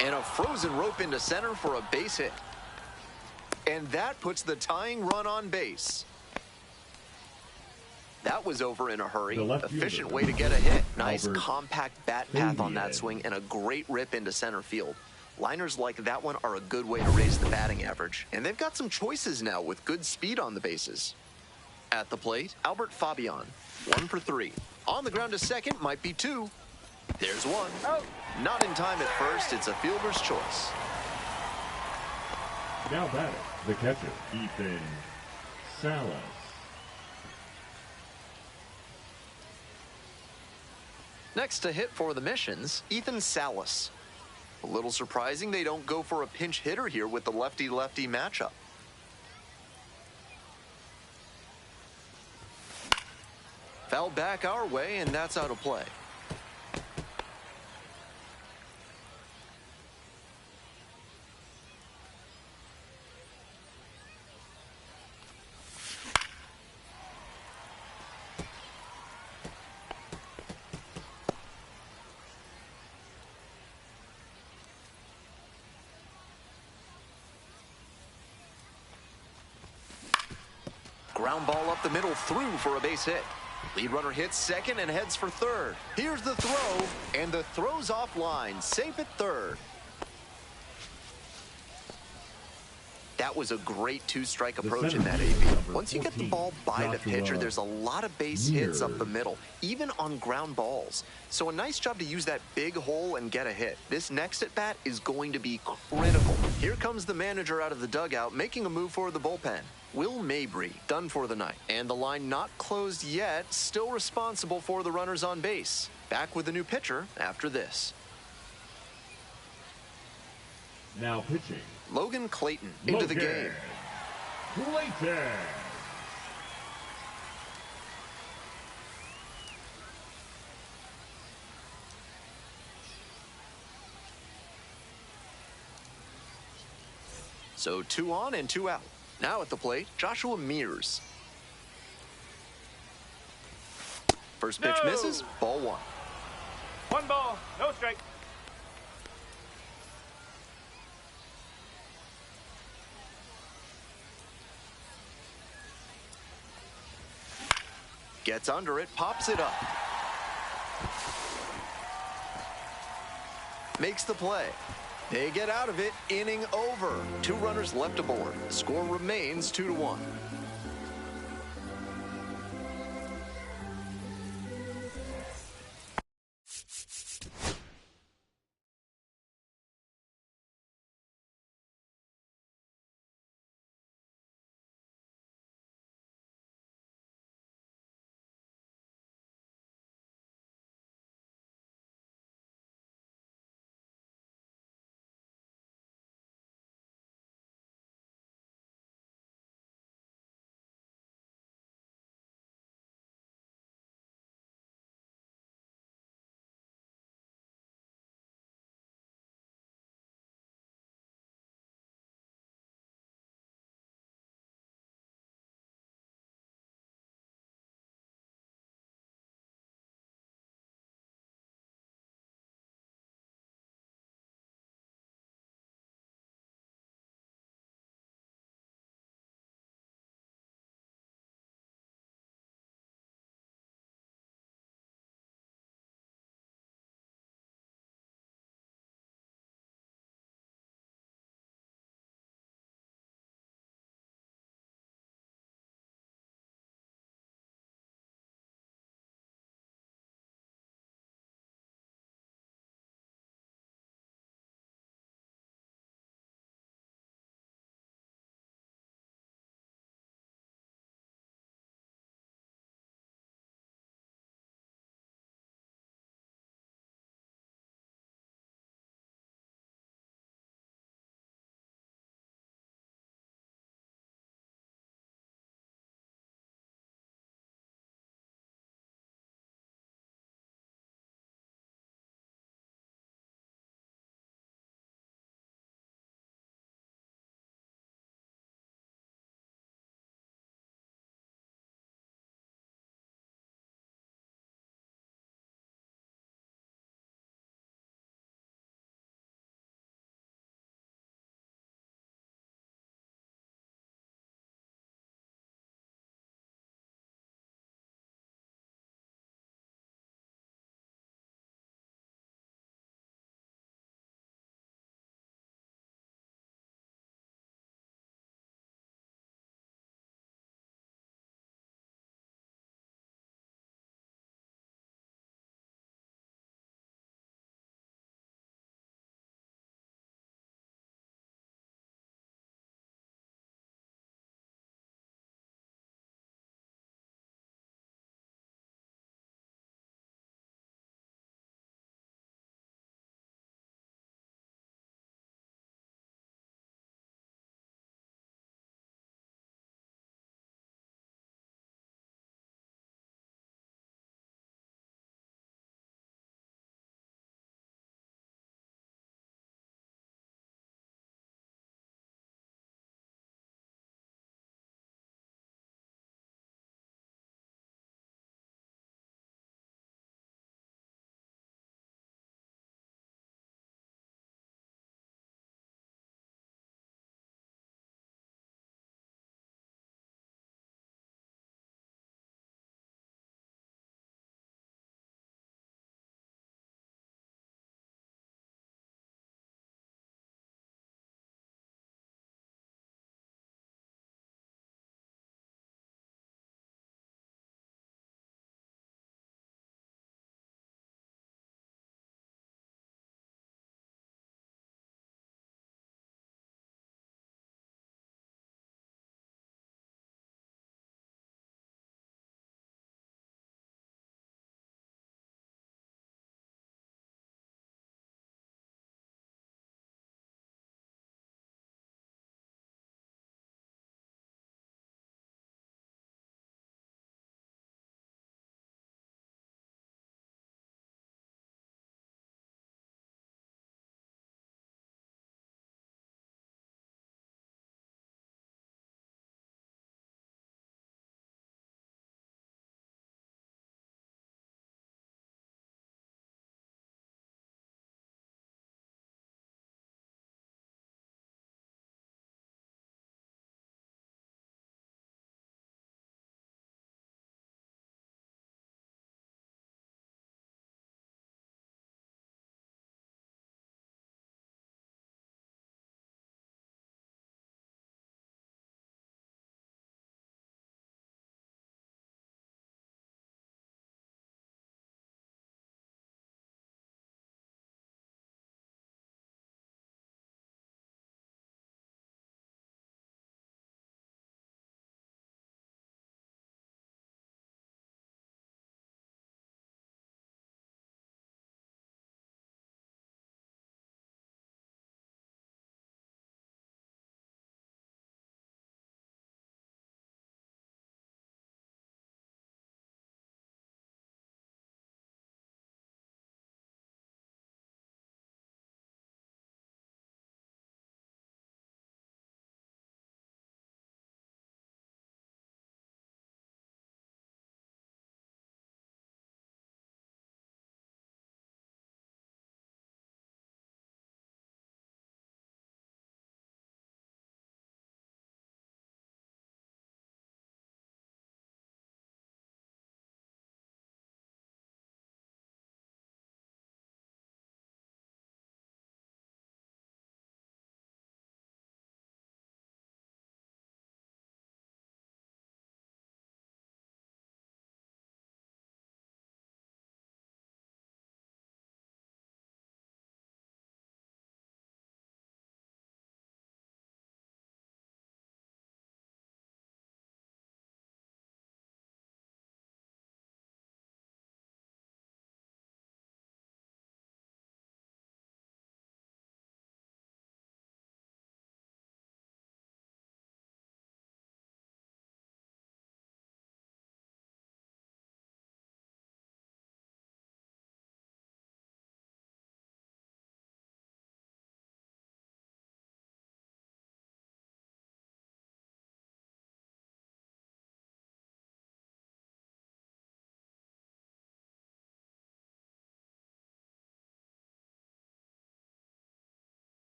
And a frozen rope into center for a base hit. And that puts the tying run on base. That was over in a hurry. Efficient way to get a hit. Nice compact bat path on that swing and a great rip into center field. Liners like that one are a good way to raise the batting average. And they've got some choices now with good speed on the bases. At the plate, Albert Fabian, 1 for 3. On the ground to second, might be 2. There's 1. Oh. Not in time at first, it's a fielder's choice. Now batting, the catcher, Ethan Salas. Next to hit for the Missions, Ethan Salas. A little surprising they don't go for a pinch hitter here with the lefty-lefty matchup. Foul back our way, and that's out of play. Ground ball up the middle, through for a base hit. Lead runner hits second and heads for third. Here's the throw, and the throw's offline, safe at third. That was a great two-strike approach in that AB. Once you get the ball by the pitcher, there's a lot of base hits up the middle, even on ground balls. So a nice job to use that big hole and get a hit. This next at-bat is going to be critical. Here comes the manager out of the dugout, making a move for the bullpen. Will Mabry, done for the night. And the line not closed yet, still responsible for the runners on base. Back with the new pitcher after this. Now pitching. Logan Clayton into the game. Clayton. So 2 on and 2 out. Now at the plate, Joshua Mears. First pitch misses, ball 1. 1 ball, no strike. Gets under it, pops it up. Makes the play. They get out of it, inning over. 2 runners left aboard. The score remains 2-1.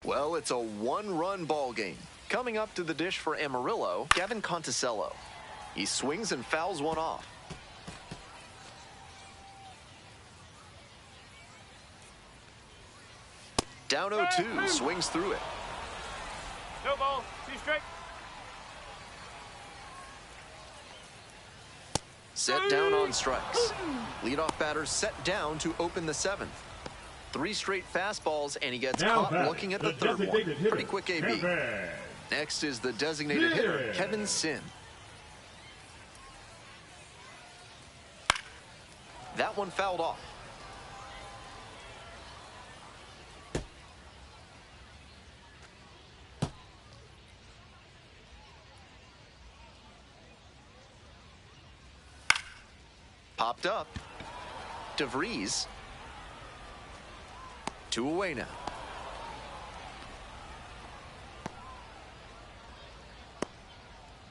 Well, it's a one-run ball game. Coming up to the dish for Amarillo, Gavin Conticello. He swings and fouls one off. Down 0-2, swings through it. No ball, 2 straight. Set down on strikes. Leadoff batter set down to open the 7th. 3 straight fastballs, and he gets caught looking at the third one. Pretty quick AB. Next is the designated hitter, Kevin Sin. That one fouled off. Popped up. DeVries. 2 away now.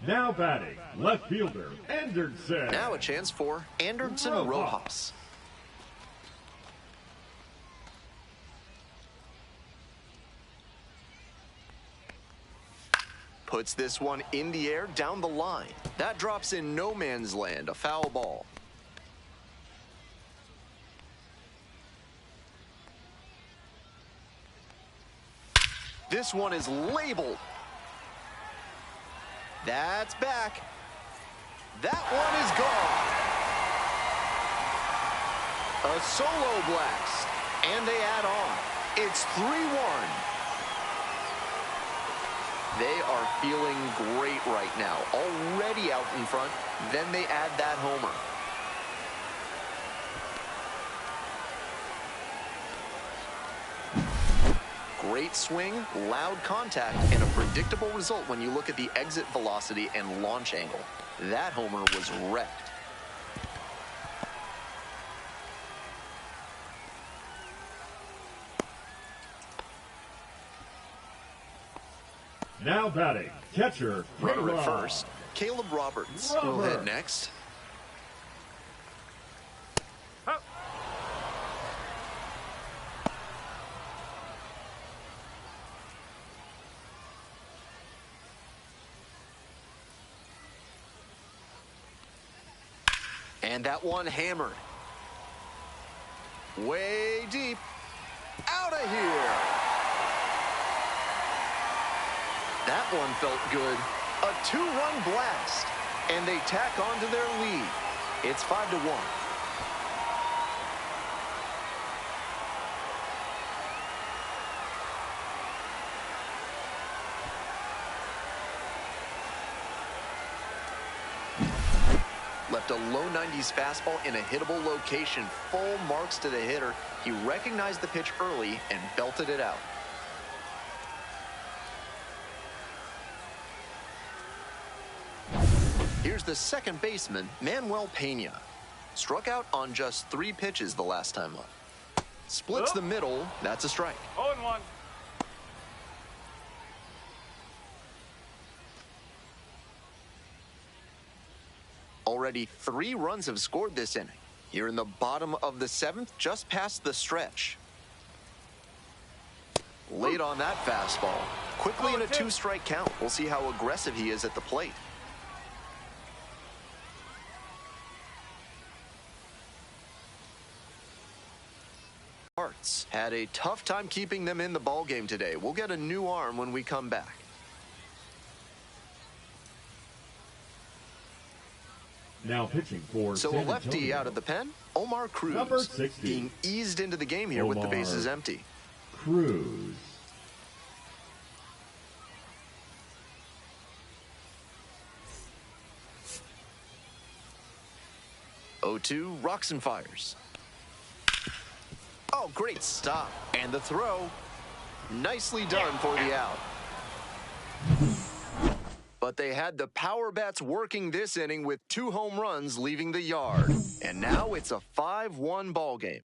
Now batting, left fielder, Anderson. Now a chance for Anderson Rojas. Puts this one in the air down the line. That drops in no man's land, a foul ball. This one is labeled. That's back. That one is gone. A solo blast. And they add on. It's 3-1. They are feeling great right now. Already out in front. Then they add that homer. Great swing, loud contact, and a predictable result when you look at the exit velocity and launch angle. That homer was wrecked. Now batting, catcher, Runner at first, Caleb Roberts will hit next. And that one hammered. Way deep. Out of here. That one felt good. A 2-run blast. And they tack on to their lead. It's 5-1. Left a low 90s fastball in a hittable location. Full marks to the hitter. He recognized the pitch early and belted it out. Here's the second baseman, Manuel Pena. Struck out on just 3 pitches the last time up. Splits the middle. That's a strike. 0-1. Already 3 runs have scored this inning. Here in the bottom of the 7th, just past the stretch. Late on that fastball. Quickly in a 2-strike count. We'll see how aggressive he is at the plate. Hearts had a tough time keeping them in the ballgame today. We'll get a new arm when we come back. Now pitching for So a lefty out of the pen, Omar Cruz, number 60. being eased into the game here with the bases empty. Cruz. 0-2, rocks and fires. Oh, great stop. And the throw. Nicely done for the out. But they had the power bats working this inning with 2 home runs leaving the yard. And now it's a 5-1 ball game.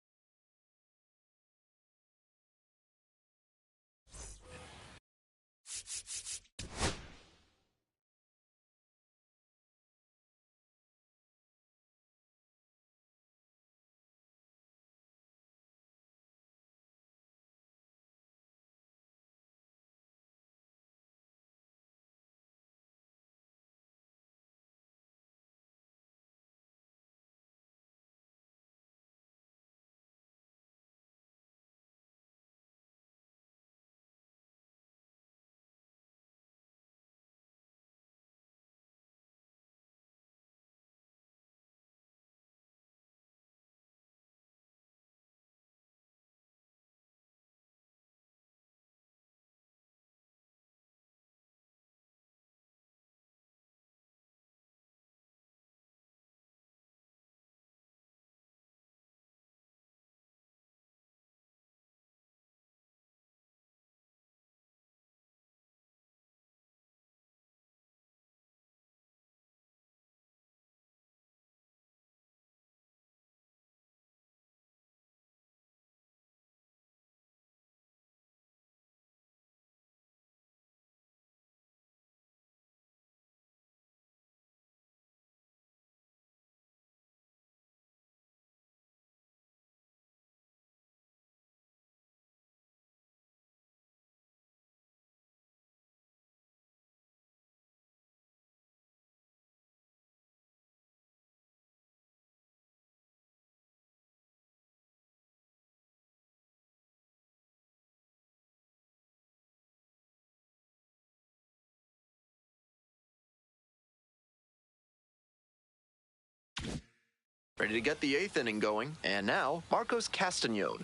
Ready to get the 8th inning going. And now, Marcos Castagnode.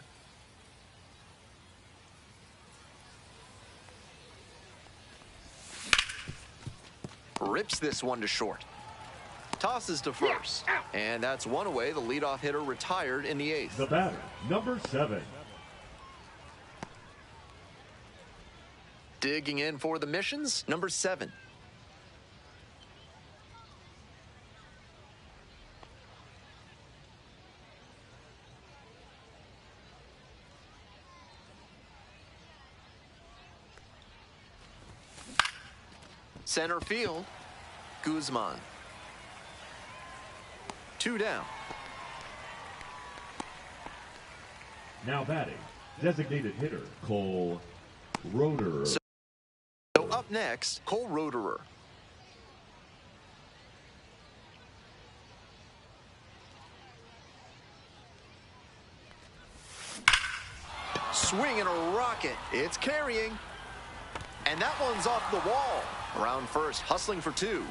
Rips this one to short. Tosses to first. And that's one away. The leadoff hitter retired in the 8th. The batter, number 7. Digging in for the missions, number 7. Center field, Guzman. 2 down. Now batting, designated hitter Cole Roederer. So up next, Cole Roederer. Swing and a rocket. It's carrying. And that one's off the wall. Around first, hustling for 2.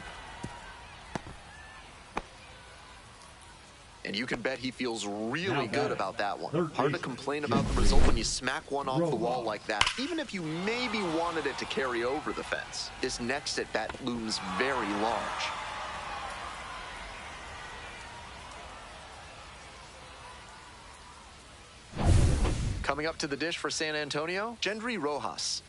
And you can bet he feels really good about that one. Hard to complain about the result when you smack one off the wall like that, even if you maybe wanted it to carry over the fence. This next at bat looms very large. Coming up to the dish for San Antonio, Gendry Rojas.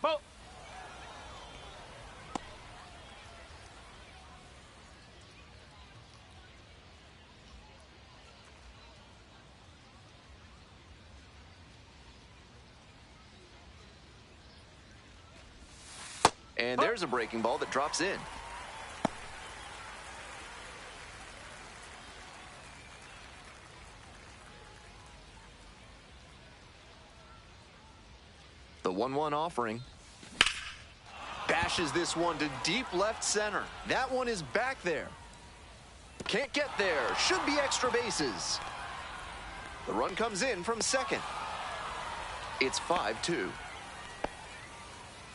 Ball. And there's a breaking ball that drops in. The 1-1 offering. Bashes this one to deep left center. That one is back there. Can't get there. Should be extra bases. The run comes in from second. It's 5-2.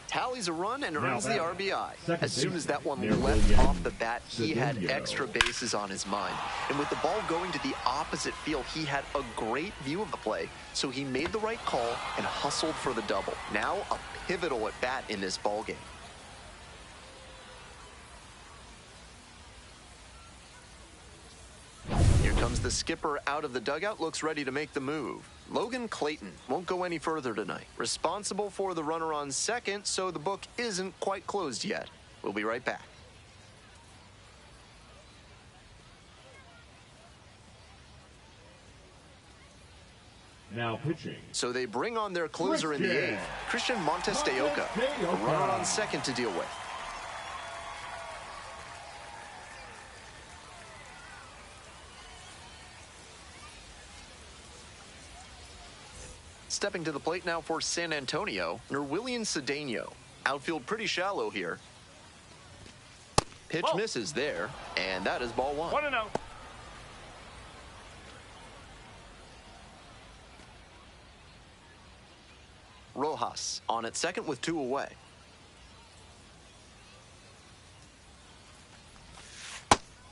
Tallies a run and earns the RBI. As soon as that one left off the bat, he had extra bases on his mind. And with the ball going to the opposite field, he had a great view of the play. So he made the right call and hustled for the double. Now a pivotal at bat in this ball game. Here comes the skipper out of the dugout, looks ready to make the move. Logan Clayton won't go any further tonight. Responsible for the runner on second, so the book isn't quite closed yet. We'll be right back. Now pitching. So they bring on their closer in the 8th, Christian Montes de Oca. A runner on second to deal with. Stepping to the plate now for San Antonio, Nerwillian Cedeno. Outfield pretty shallow here. Pitch misses there, and that is ball 1. 1-0. Rojas on at second with 2 away.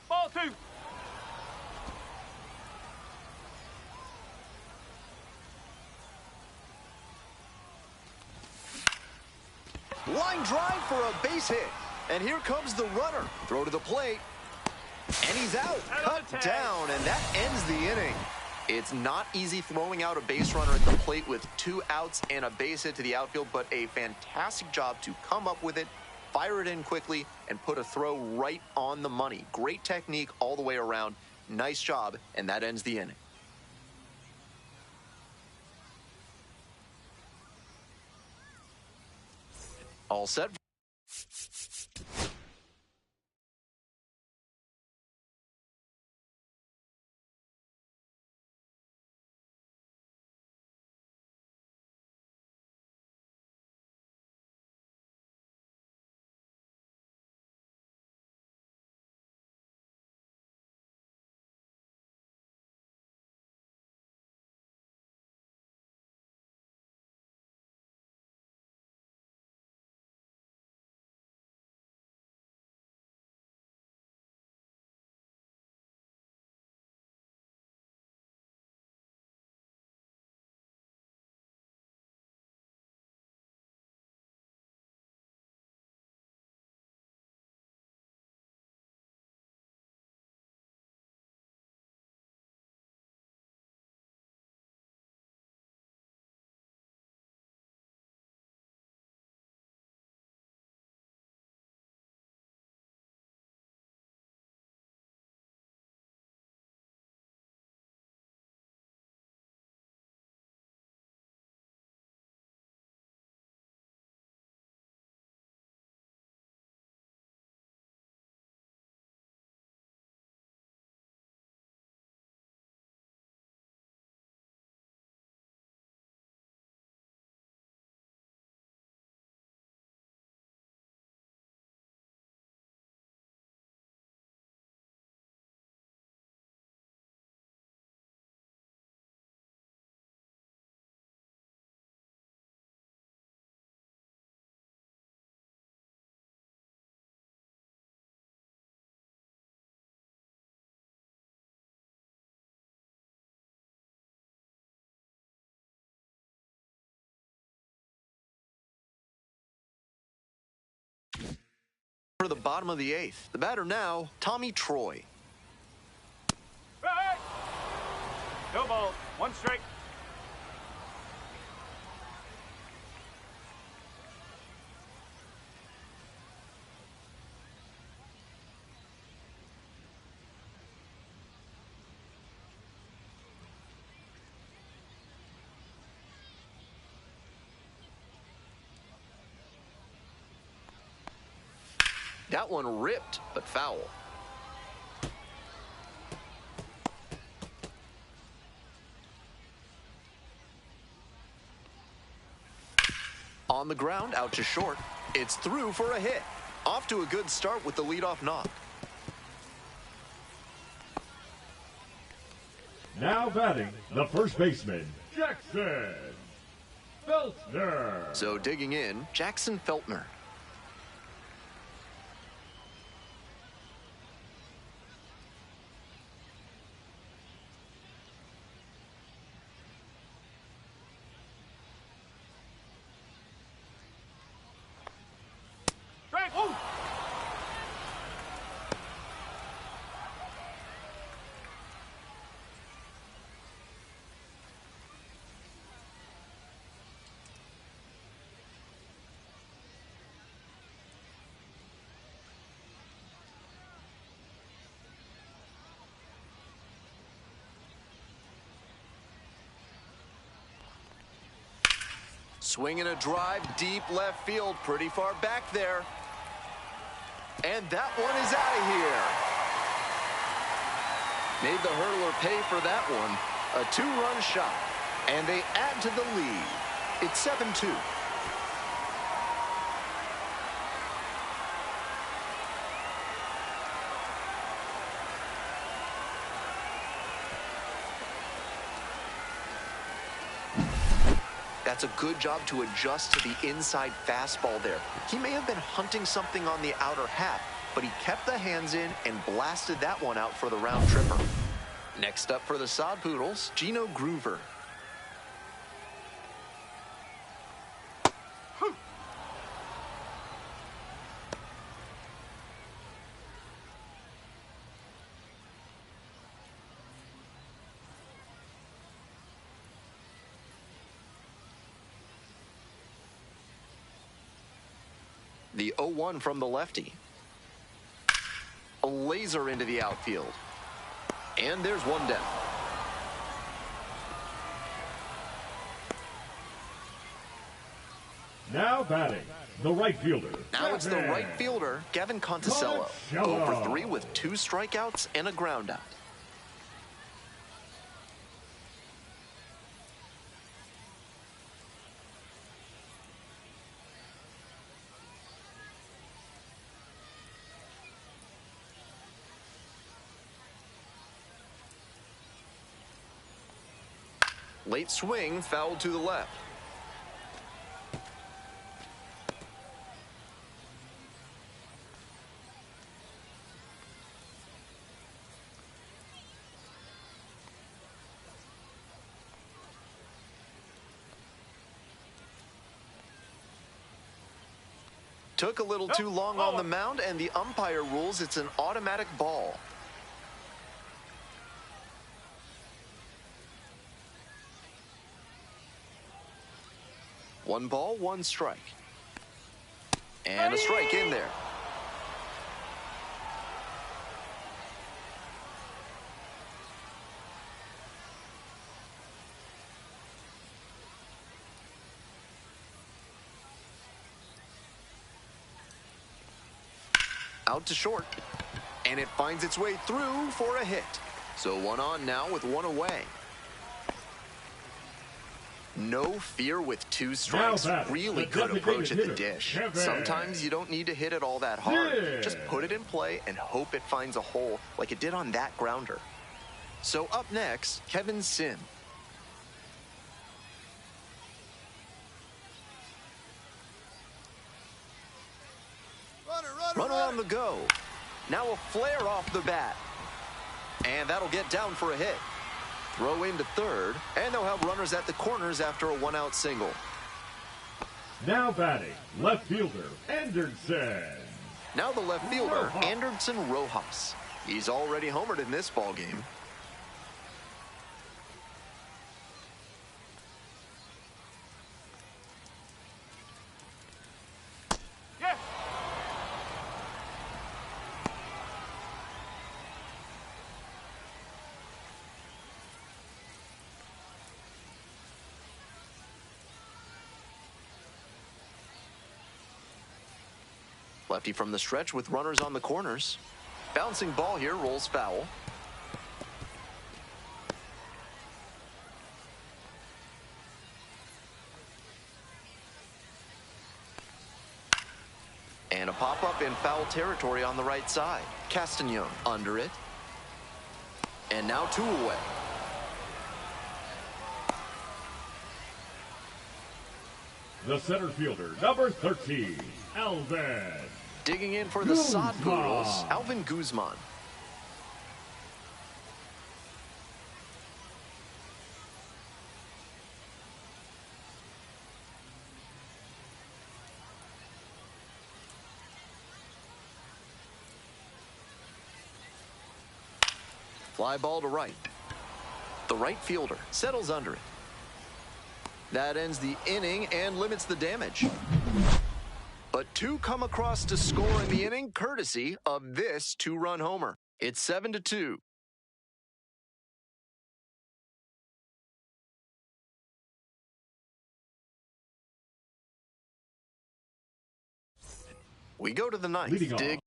Ball 2. Line drive for a base hit. And here comes the runner. Throw to the plate. And he's out. Cut down, and that ends the inning. It's not easy throwing out a base runner at the plate with 2 outs and a base hit to the outfield, but a fantastic job to come up with it, fire it in quickly, and put a throw right on the money. Great technique all the way around. Nice job, and that ends the inning. All set. For the bottom of the eighth, the batter now, Tommy Troy. Right. No ball. One strike. That one ripped, but foul. On the ground, out to short. It's through for a hit. Off to a good start with the leadoff knock. Now batting, the first baseman, Jackson Feltner. So digging in, Jackson Feltner. Strike. Woo. Swinging a drive, deep left field, pretty far back there. And that one is out of here. Made the hurdler pay for that one. A 2-run shot. And they add to the lead. It's 7-2. That's a good job to adjust to the inside fastball there. He may have been hunting something on the outer half, but he kept the hands in and blasted that one out for the round tripper. Next up for the Sod Poodles, Gino Groover. The 0-1 from the lefty. A laser into the outfield. And there's one down. Now batting, the right fielder. Now it's the right fielder, Gavin Conticello. 0 for 3 with 2 strikeouts and a groundout. Late swing, fouled to the left. Took a little too long on the mound, and the umpire rules it's an automatic ball. One ball, one strike. And a strike in there. Out to short. And it finds its way through for a hit. So one on now with one away. No fear with 2 strikes. Really good approach at the dish. Sometimes you don't need to hit it all that hard. Just put it in play and hope it finds a hole like it did on that grounder. So up next, Kevin Sim. Runner on the go. Now a flare off the bat. And that'll get down for a hit. Throw into third, and they'll have runners at the corners after a 1-out single. Now batting, left fielder, Anderson. Now the left fielder, Anderson Rojas. He's already homered in this ball game. Yes. Lefty from the stretch with runners on the corners. Bouncing ball here, rolls foul. And a pop-up in foul territory on the right side. Castañon under it. And now 2 away. The center fielder, number 13, Alvin. Digging in for the sod Poodles, Alvin Guzman. Fly ball to right. The right fielder settles under it. That ends the inning and limits the damage. But 2 come across to score in the inning, courtesy of this 2-run homer. It's 7-2. We go to the ninth. Leading Dig.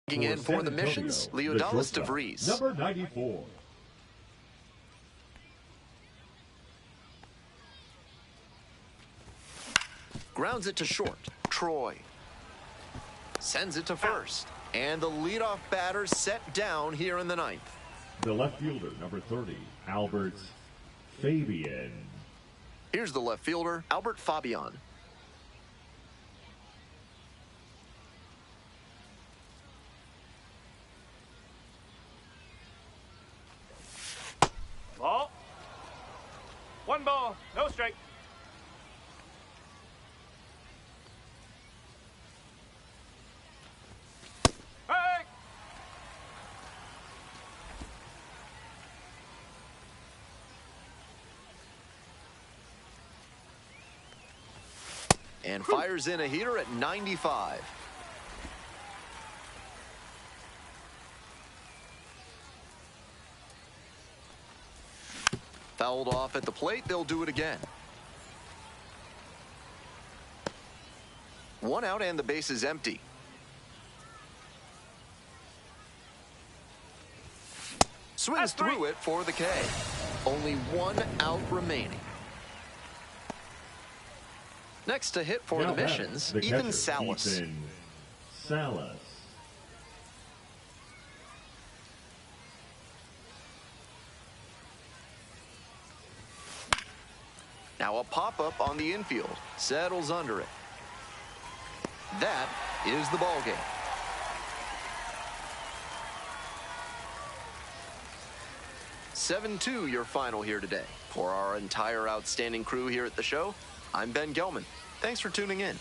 Digging in for the missions, Leodalis DeVries. Number 94. Grounds it to short. Troy sends it to first. And the leadoff batter set down here in the ninth. The left fielder, number 30, Albert Fabian. Here's the left fielder, Albert Fabian. Ball. 1 ball, no strike. Hey! And fires in a heater at 95. Fouled off at the plate, they'll do it again. 1 out and the base is empty. Swings through it for the K. Only 1 out remaining. Next to hit for the missions, Ethan Salas. Ethan Salas. Now a pop-up on the infield. Settles under it. That is the ball game. 7-2 your final here today. For our entire outstanding crew here at the show, I'm Ben Gelman. Thanks for tuning in.